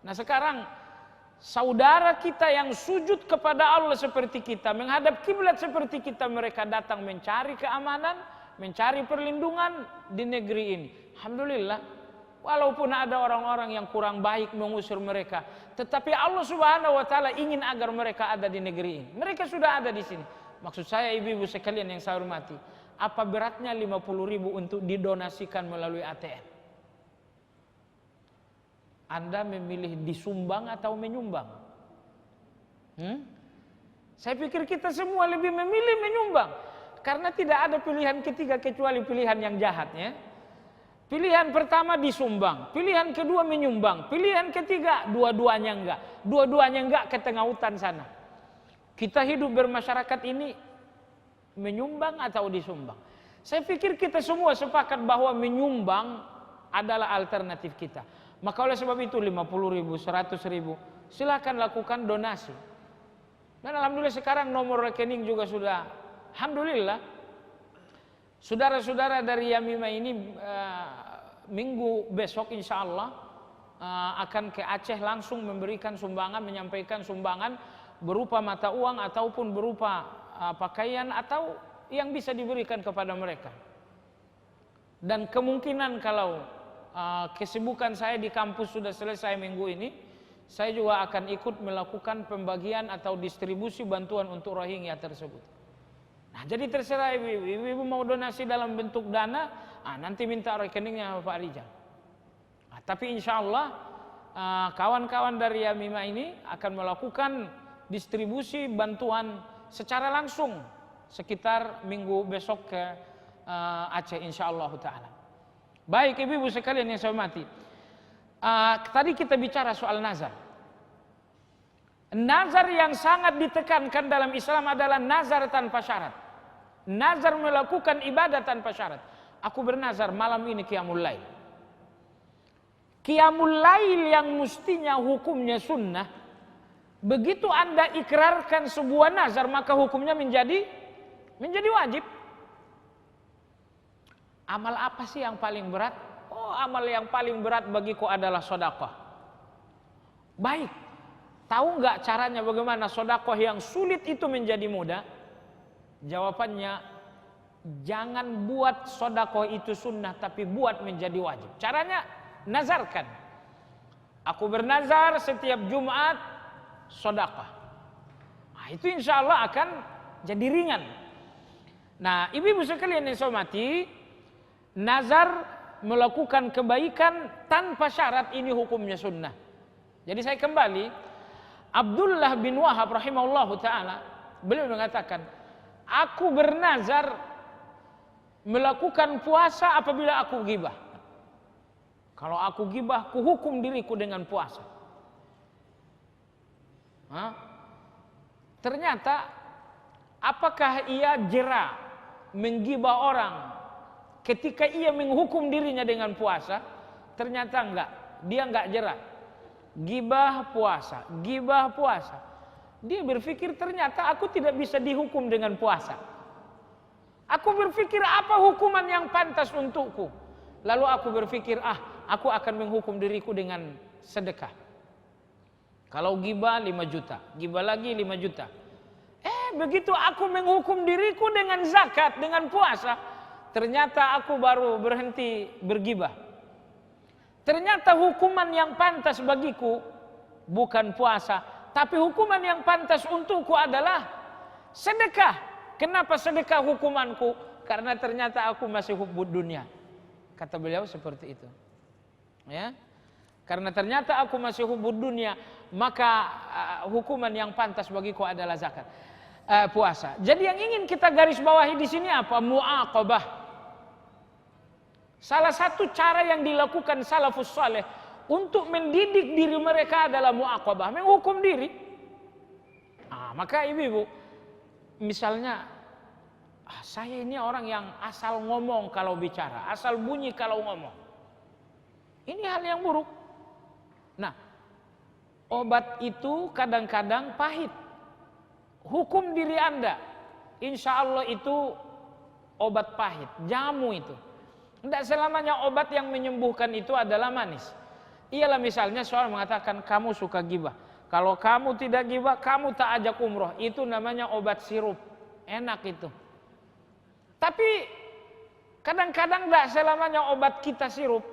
Nah, sekarang saudara kita yang sujud kepada Allah seperti kita, menghadap kiblat seperti kita, mereka datang mencari keamanan, mencari perlindungan di negeri ini. Alhamdulillah, walaupun ada orang-orang yang kurang baik mengusir mereka, tetapi Allah Subhanahu wa taala ingin agar mereka ada di negeri ini. Mereka sudah ada di sini. Maksud saya ibu-ibu sekalian yang saya hormati, apa beratnya 50.000 untuk didonasikan melalui ATM? Anda memilih disumbang atau menyumbang? Saya pikir kita semua lebih memilih menyumbang, karena tidak ada pilihan ketiga kecuali pilihan yang jahatnya. Pilihan pertama disumbang, pilihan kedua menyumbang, pilihan ketiga dua-duanya enggak. Dua-duanya enggak ke tengah hutan sana. Kita hidup bermasyarakat ini menyumbang atau disumbang? Saya pikir kita semua sepakat bahwa menyumbang adalah alternatif kita. Maka oleh sebab itu 50.000, 100.000, silakan lakukan donasi. Dan alhamdulillah sekarang nomor rekening juga sudah, alhamdulillah. Saudara-saudara dari Yamima ini minggu besok insya Allah akan ke Aceh langsung memberikan sumbangan, menyampaikan sumbangan berupa mata uang ataupun berupa pakaian atau yang bisa diberikan kepada mereka. Dan kemungkinan kalau kesibukan saya di kampus sudah selesai minggu ini, saya juga akan ikut melakukan pembagian atau distribusi bantuan untuk Rohingya tersebut. Nah, jadi terserah ibu mau donasi dalam bentuk dana, nanti minta rekeningnya Pak Rijal. Nah, tapi insya Allah kawan-kawan dari Yamima ini akan melakukan distribusi bantuan secara langsung sekitar minggu besok ke Aceh insyaallah taala. Baik ibu-ibu sekalian yang saya hormati, tadi kita bicara soal nazar. Nazar yang sangat ditekankan dalam Islam adalah nazar tanpa syarat. Nazar melakukan ibadah tanpa syarat. Aku bernazar malam ini qiyamul lail. Qiyamul lail yang mestinya hukumnya sunnah, begitu Anda ikrarkan sebuah nazar, maka hukumnya menjadi wajib. Amal apa sih yang paling berat? Oh, amal yang paling berat bagiku adalah sedekah. Baik, tahu nggak caranya bagaimana sedekah yang sulit itu menjadi mudah? Jawabannya, jangan buat sedekah itu sunnah, tapi buat menjadi wajib. Caranya, nazarkan. Aku bernazar setiap Jumat sedekah. Nah, itu insya Allah akan jadi ringan. Nah, ibu-ibu sekalian yang saya hormati, nazar melakukan kebaikan tanpa syarat, ini hukumnya sunnah. Jadi saya kembali, Abdullah bin Wahab rahimahullahu ta'ala, beliau mengatakan, aku bernazar melakukan puasa apabila aku ghibah. Kalau aku ghibah, ku hukum diriku dengan puasa. Ternyata apakah ia jera menggibah orang ketika ia menghukum dirinya dengan puasa? Ternyata enggak, dia enggak jera. Gibah puasa, gibah puasa. Dia berpikir ternyata aku tidak bisa dihukum dengan puasa. Aku berpikir apa hukuman yang pantas untukku. Lalu aku berpikir, aku akan menghukum diriku dengan sedekah. Kalau gibah 5 juta, gibah lagi 5 juta. Begitu aku menghukum diriku dengan zakat, dengan puasa, ternyata aku baru berhenti bergibah. Ternyata hukuman yang pantas bagiku bukan puasa, tapi hukuman yang pantas untukku adalah sedekah. Kenapa sedekah hukumanku? Karena ternyata aku masih hubbud dunia. Kata beliau seperti itu. Ya. Karena ternyata aku masih hubbud dunia, maka hukuman yang pantas bagiku adalah zakat, puasa. Jadi yang ingin kita garis bawahi di sini apa? Mu'aqabah. Salah satu cara yang dilakukan salafus saleh untuk mendidik diri mereka adalah mu'aqabah, menghukum diri. Maka ibu-ibu, misalnya saya ini orang yang asal ngomong kalau bicara, asal bunyi kalau ngomong. Ini hal yang buruk. Nah, obat itu kadang-kadang pahit. Hukum diri Anda, insya Allah itu obat pahit, jamu itu. Tidak selamanya obat yang menyembuhkan itu adalah manis. Ialah misalnya seorang mengatakan kamu suka gibah. Kalau kamu tidak gibah, kamu tak ajak umroh. Itu namanya obat sirup, enak itu. Tapi kadang-kadang tidak selamanya obat kita sirup.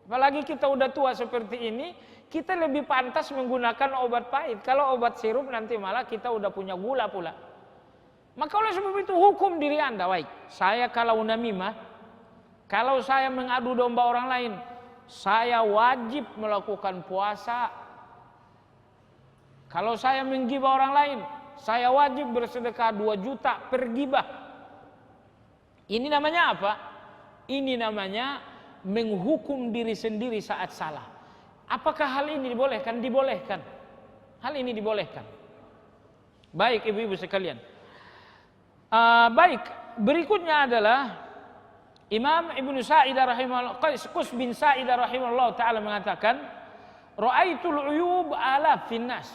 Apalagi kita udah tua seperti ini, kita lebih pantas menggunakan obat pahit. Kalau obat sirup nanti malah kita udah punya gula pula. Maka oleh sebab itu hukum diri Anda, baik. Saya kalau namimah, kalau saya mengadu domba orang lain, saya wajib melakukan puasa. Kalau saya menggibah orang lain, saya wajib bersedekah 2 juta per gibah. Ini namanya apa? Ini namanya menghukum diri sendiri saat salah. Apakah hal ini dibolehkan? Dibolehkan. Hal ini dibolehkan. Baik ibu-ibu sekalian. Baik, berikutnya adalah Imam Ibnu Sa'idah rahimahullah, Qus bin Sa'idah rahimahullah ta'ala mengatakan, Ra'aitul uyub ala finnas.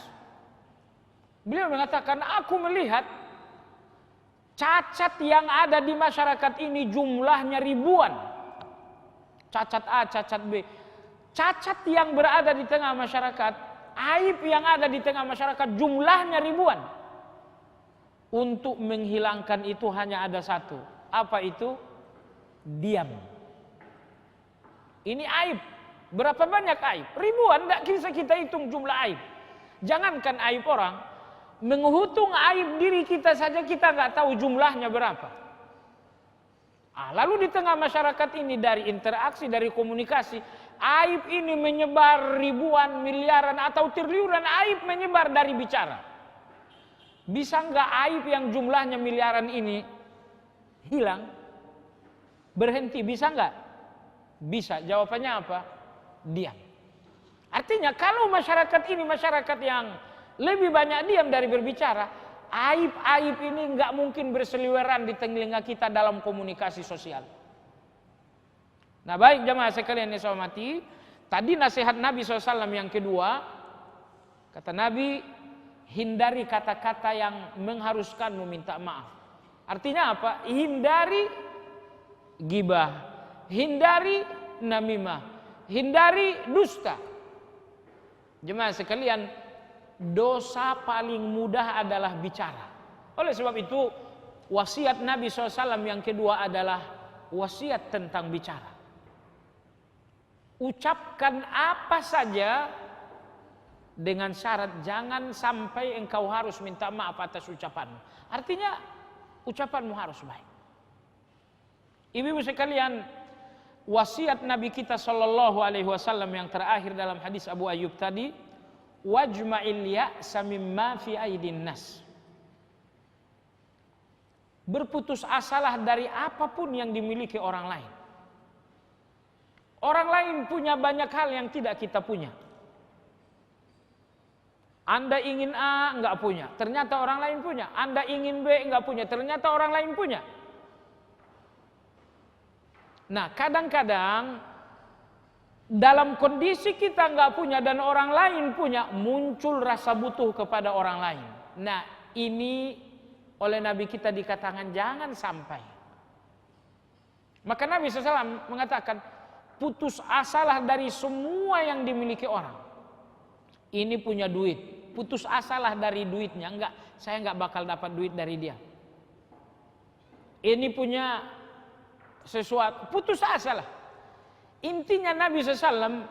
Beliau mengatakan, aku melihat cacat yang ada di masyarakat ini jumlahnya ribuan. Cacat A, cacat B. Cacat yang berada di tengah masyarakat, aib yang ada di tengah masyarakat jumlahnya ribuan. Untuk menghilangkan itu hanya ada satu. Apa itu? Diam. Ini aib. Berapa banyak aib? Ribuan, tidak bisa kita hitung jumlah aib. Jangankan aib orang, menghitung aib diri kita saja kita nggak tahu jumlahnya berapa. Lalu di tengah masyarakat ini dari interaksi, dari komunikasi, aib ini menyebar ribuan, miliaran atau triliunan aib menyebar dari bicara. Bisa nggak aib yang jumlahnya miliaran ini hilang? Berhenti, bisa nggak? Bisa. Jawabannya apa? Diam. Artinya kalau masyarakat ini masyarakat yang lebih banyak diam dari berbicara, aib-aib ini nggak mungkin berseliweran di telinga kita dalam komunikasi sosial. Nah baik jamaah sekalian yang saya hormati, tadi nasihat Nabi SAW yang kedua, kata Nabi, hindari kata-kata yang mengharuskanmu minta maaf. Artinya apa? Hindari gibah, hindari namimah, hindari dusta. Jemaah sekalian, dosa paling mudah adalah bicara. Oleh sebab itu wasiat Nabi SAW yang kedua adalah wasiat tentang bicara. Ucapkan apa saja dengan syarat jangan sampai engkau harus minta maaf atas ucapanmu. Artinya ucapanmu harus baik. Ibu-ibu sekalian, wasiat Nabi kita sallallahu alaihi wasallam yang terakhir dalam hadis Abu Ayyub tadi, wajma'il ya'sa mimma fi aidin nas. Berputus asalah dari apapun yang dimiliki orang lain. Orang lain punya banyak hal yang tidak kita punya. Anda ingin A, enggak punya. Ternyata orang lain punya. Anda ingin B, enggak punya. Ternyata orang lain punya. Nah, kadang-kadang dalam kondisi kita enggak punya dan orang lain punya, muncul rasa butuh kepada orang lain. Nah, ini oleh Nabi kita dikatakan jangan sampai. Maka Nabi SAW mengatakan, putus asalah dari semua yang dimiliki orang. Ini punya duit, putus asalah dari duitnya. Enggak, saya enggak bakal dapat duit dari dia. Ini punya sesuatu, putus asalah. Intinya Nabi SAW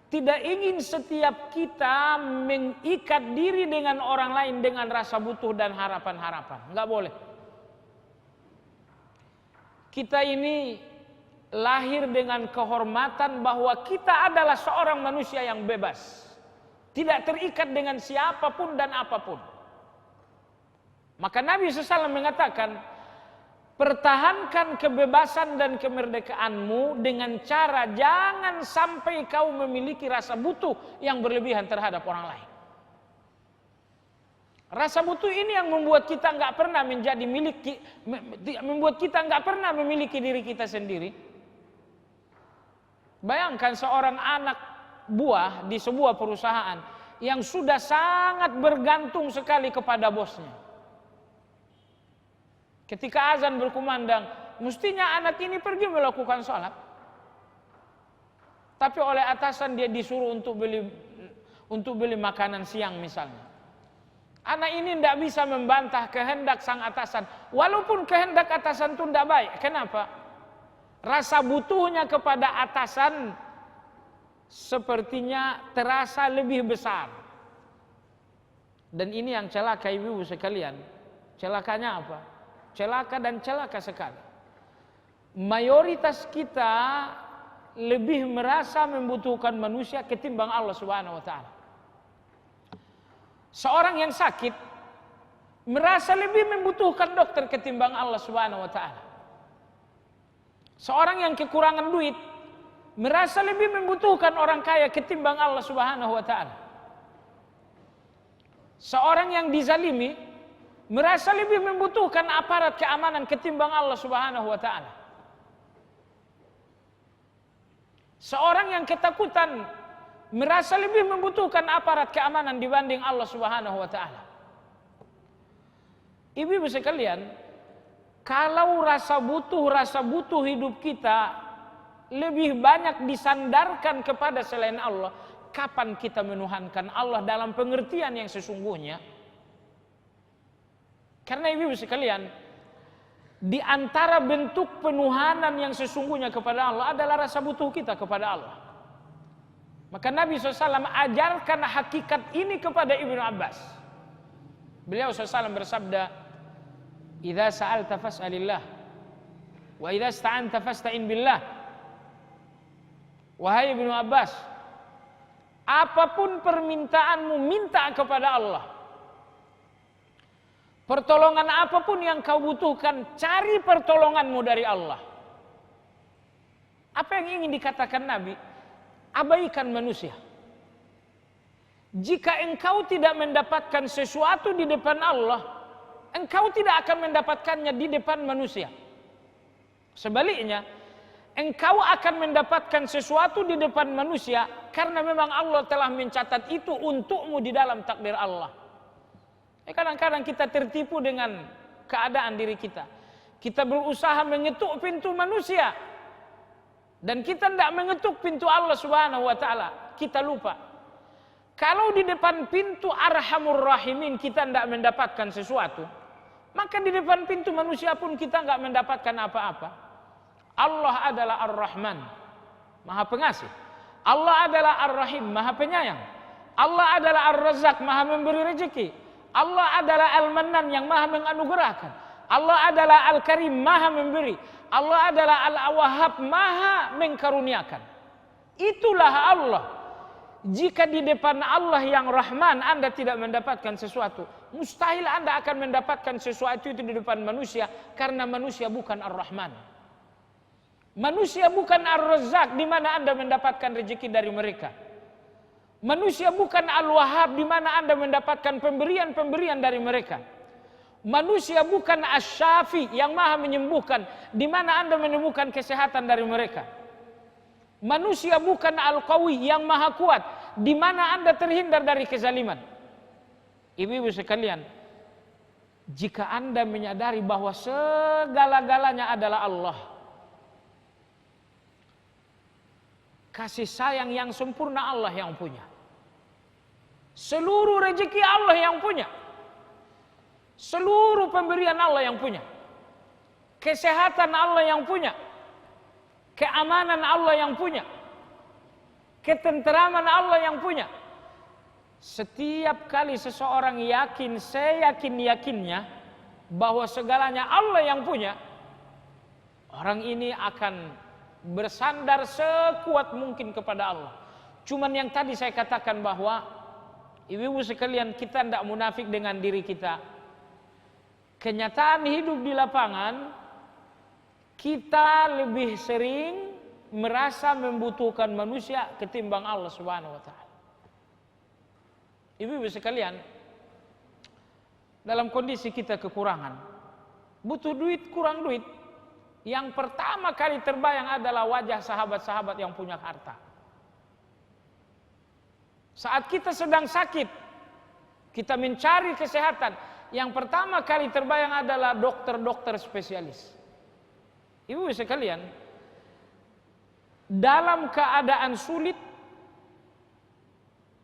tidak ingin setiap kita mengikat diri dengan orang lain dengan rasa butuh dan harapan-harapan. Enggak boleh. Kita ini lahir dengan kehormatan bahwa kita adalah seorang manusia yang bebas. Tidak terikat dengan siapapun dan apapun. Maka Nabi SAW mengatakan, pertahankan kebebasan dan kemerdekaanmu dengan cara jangan sampai kau memiliki rasa butuh yang berlebihan terhadap orang lain. Rasa butuh ini yang membuat kita nggak pernah menjadi milik, membuat kita nggak pernah memiliki diri kita sendiri. Bayangkan seorang anak buah di sebuah perusahaan yang sudah sangat bergantung sekali kepada bosnya. Ketika azan berkumandang, mestinya anak ini pergi melakukan sholat. Tapi oleh atasan dia disuruh untuk beli makanan siang misalnya. Anak ini tidak bisa membantah kehendak sang atasan. Walaupun kehendak atasan itu tidak baik. Kenapa? Rasa butuhnya kepada atasan sepertinya terasa lebih besar. Dan ini yang celaka ibu-ibu sekalian. Celakanya apa? Celaka dan celaka sekali. Mayoritas kita lebih merasa membutuhkan manusia ketimbang Allah Subhanahu wa taala. Seorang yang sakit merasa lebih membutuhkan dokter ketimbang Allah Subhanahu wa taala. Seorang yang kekurangan duit merasa lebih membutuhkan orang kaya ketimbang Allah Subhanahu wa taala. Seorang yang dizalimi merasa lebih membutuhkan aparat keamanan ketimbang Allah Subhanahu wa taala. Seorang yang ketakutan merasa lebih membutuhkan aparat keamanan dibanding Allah Subhanahu wa taala. Ibu-ibu sekalian, kalau rasa butuh hidup kita lebih banyak disandarkan kepada selain Allah, kapan kita menuhankan Allah dalam pengertian yang sesungguhnya? Karena ibu-ibu sekalian, di antara bentuk penuhanan yang sesungguhnya kepada Allah adalah rasa butuh kita kepada Allah. Maka Nabi SAW ajarkan hakikat ini kepada Ibnu Abbas. Beliau SAW bersabda, "Idza sa'alta fas'alillah, wa idza ista'anta fasta'in billah." Wahai Ibnu Abbas, apapun permintaanmu minta kepada Allah. Pertolongan apapun yang kau butuhkan, cari pertolonganmu dari Allah. Apa yang ingin dikatakan Nabi? Abaikan manusia. Jika engkau tidak mendapatkan sesuatu di depan Allah, engkau tidak akan mendapatkannya di depan manusia. Sebaliknya, engkau akan mendapatkan sesuatu di depan manusia karena memang Allah telah mencatat itu untukmu di dalam takdir Allah. Kadang-kadang kita tertipu dengan keadaan diri kita. Kita berusaha mengetuk pintu manusia dan kita tidak mengetuk pintu Allah Subhanahu wa taala. Kita lupa. Kalau di depan pintu Arhamur Rahimin kita tidak mendapatkan sesuatu, maka di depan pintu manusia pun kita tidak mendapatkan apa-apa. Allah adalah Ar-Rahman, Maha Pengasih. Allah adalah Ar-Rahim, Maha Penyayang. Allah adalah Ar-Razzaq, Maha memberi rezeki. Allah adalah Al-Mannan, yang Maha menganugerahkan. Allah adalah Al-Karim, maha memberi. Allah adalah Al-Wahhab, maha mengkaruniakan. Itulah Allah. Jika di depan Allah yang Rahman Anda tidak mendapatkan sesuatu, mustahil Anda akan mendapatkan sesuatu itu di depan manusia, karena manusia bukan Ar-Rahman. Manusia bukan Ar-Razzaq, di mana Anda mendapatkan rezeki dari mereka. Manusia bukan Al-Wahhab, di mana Anda mendapatkan pemberian-pemberian dari mereka. Manusia bukan Asy-Syafi, yang maha menyembuhkan, di mana Anda menemukan kesehatan dari mereka. Manusia bukan Al-Qawi, yang maha kuat, di mana Anda terhindar dari kezaliman. Ibu-ibu sekalian, jika Anda menyadari bahwa segala-galanya adalah Allah, kasih sayang yang sempurna Allah yang punya, seluruh rezeki Allah yang punya, seluruh pemberian Allah yang punya, kesehatan Allah yang punya, keamanan Allah yang punya, ketenteraman Allah yang punya. Setiap kali seseorang yakin, seyakin-yakinnya bahwa segalanya Allah yang punya, orang ini akan bersandar sekuat mungkin kepada Allah. Cuman yang tadi saya katakan bahwa ibu-ibu sekalian, kita tidak munafik dengan diri kita. Kenyataan hidup di lapangan, kita lebih sering merasa membutuhkan manusia ketimbang Allah Subhanahu wa taala. Ibu-ibu sekalian, dalam kondisi kita kekurangan, butuh duit, kurang duit, yang pertama kali terbayang adalah wajah sahabat-sahabat yang punya harta. Saat kita sedang sakit, kita mencari kesehatan, yang pertama kali terbayang adalah dokter-dokter spesialis. Ibu sekalian, dalam keadaan sulit,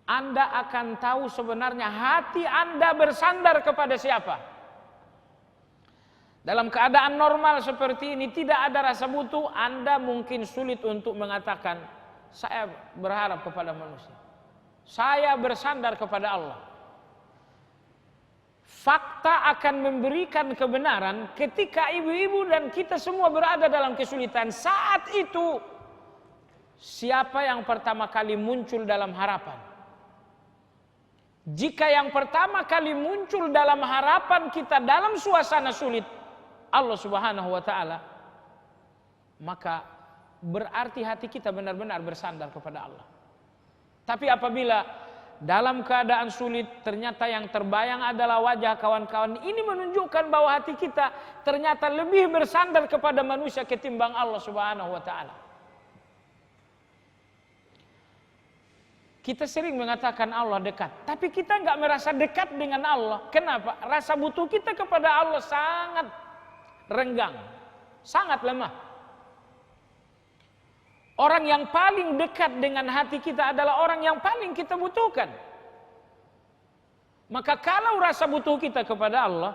Anda akan tahu sebenarnya hati Anda bersandar kepada siapa. Dalam keadaan normal seperti ini, tidak ada rasa butuh, Anda mungkin sulit untuk mengatakan, saya berharap kepada manusia, saya bersandar kepada Allah. Fakta akan memberikan kebenaran ketika ibu-ibu dan kita semua berada dalam kesulitan. Saat itu, siapa yang pertama kali muncul dalam harapan? Jika yang pertama kali muncul dalam harapan kita dalam suasana sulit, Allah Subhanahu wa taala, maka berarti hati kita benar-benar bersandar kepada Allah. Tapi apabila dalam keadaan sulit ternyata yang terbayang adalah wajah kawan-kawan, ini menunjukkan bahwa hati kita ternyata lebih bersandar kepada manusia ketimbang Allah Subhanahu wa taala. Kita sering mengatakan Allah dekat, tapi kita nggak merasa dekat dengan Allah. Kenapa? Rasa butuh kita kepada Allah sangat renggang, sangat lemah. Orang yang paling dekat dengan hati kita adalah orang yang paling kita butuhkan. Maka kalau rasa butuh kita kepada Allah,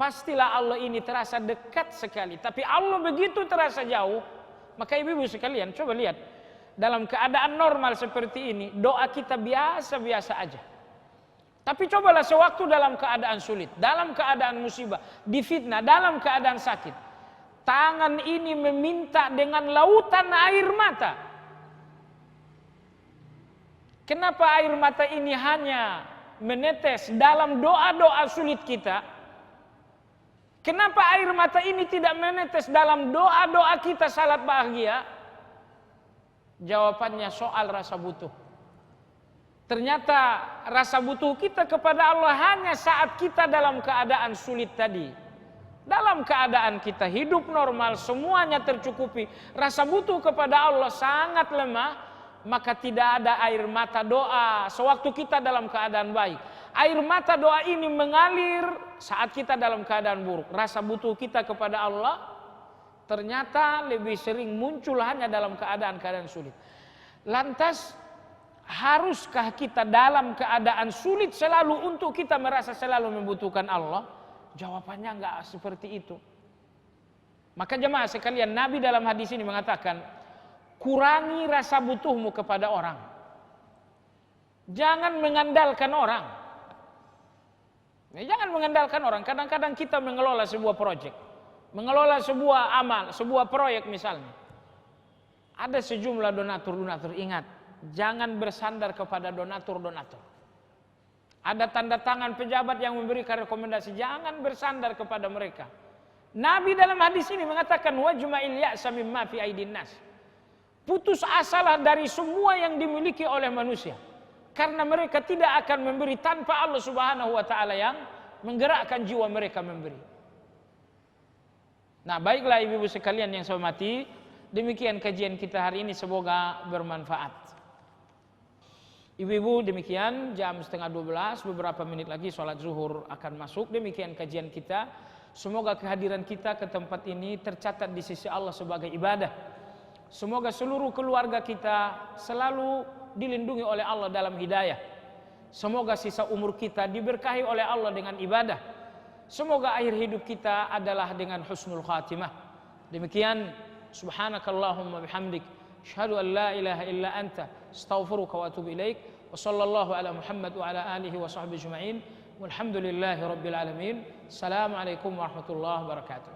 pastilah Allah ini terasa dekat sekali. Tapi Allah begitu terasa jauh. Maka ibu-ibu sekalian, coba lihat. Dalam keadaan normal seperti ini, doa kita biasa-biasa aja. Tapi cobalah sewaktu dalam keadaan sulit, dalam keadaan musibah, difitnah, dalam keadaan sakit, tangan ini meminta dengan lautan air mata. Kenapa air mata ini hanya menetes dalam doa-doa sulit kita? Kenapa air mata ini tidak menetes dalam doa-doa kita salat bahagia? Jawabannya soal rasa butuh. Ternyata rasa butuh kita kepada Allah hanya saat kita dalam keadaan sulit tadi. Dalam keadaan kita hidup normal, semuanya tercukupi, rasa butuh kepada Allah sangat lemah, maka tidak ada air mata doa sewaktu kita dalam keadaan baik. Air mata doa ini mengalir saat kita dalam keadaan buruk. Rasa butuh kita kepada Allah ternyata lebih sering muncul hanya dalam keadaan-keadaan sulit. Lantas, haruskah kita dalam keadaan sulit selalu untuk kita merasa selalu membutuhkan Allah? Jawabannya enggak seperti itu. Maka jemaah sekalian, Nabi dalam hadis ini mengatakan, kurangi rasa butuhmu kepada orang. Jangan mengandalkan orang. Jangan mengandalkan orang. Kadang-kadang kita mengelola sebuah proyek, mengelola sebuah amal, sebuah proyek misalnya. Ada sejumlah donatur. Ingat, jangan bersandar kepada donatur. Ada tanda tangan pejabat yang memberikan rekomendasi, jangan bersandar kepada mereka. Nabi dalam hadis ini mengatakan wajma'il ya'sa mimma fi aidin nas. Putus asalah dari semua yang dimiliki oleh manusia. Karena mereka tidak akan memberi tanpa Allah Subhanahu wa taala yang menggerakkan jiwa mereka memberi. Nah, baiklah ibu-ibu sekalian yang saya hormati, demikian kajian kita hari ini, semoga bermanfaat. Ibu-ibu, demikian jam 11:30, beberapa menit lagi sholat zuhur akan masuk. Demikian kajian kita. Semoga kehadiran kita ke tempat ini tercatat di sisi Allah sebagai ibadah. Semoga seluruh keluarga kita selalu dilindungi oleh Allah dalam hidayah. Semoga sisa umur kita diberkahi oleh Allah dengan ibadah. Semoga akhir hidup kita adalah dengan husnul khatimah. Demikian, subhanakallahumma bihamdik, asyhadu an la ilaha illa anta, astaghfiruka wa atubu ilaik. Wa sallallahu ala Muhammad wa ala alihi wa sahbihi ajma'in. Walhamdulillahi rabbil alamin. Assalamualaikum warahmatullahi wabarakatuh.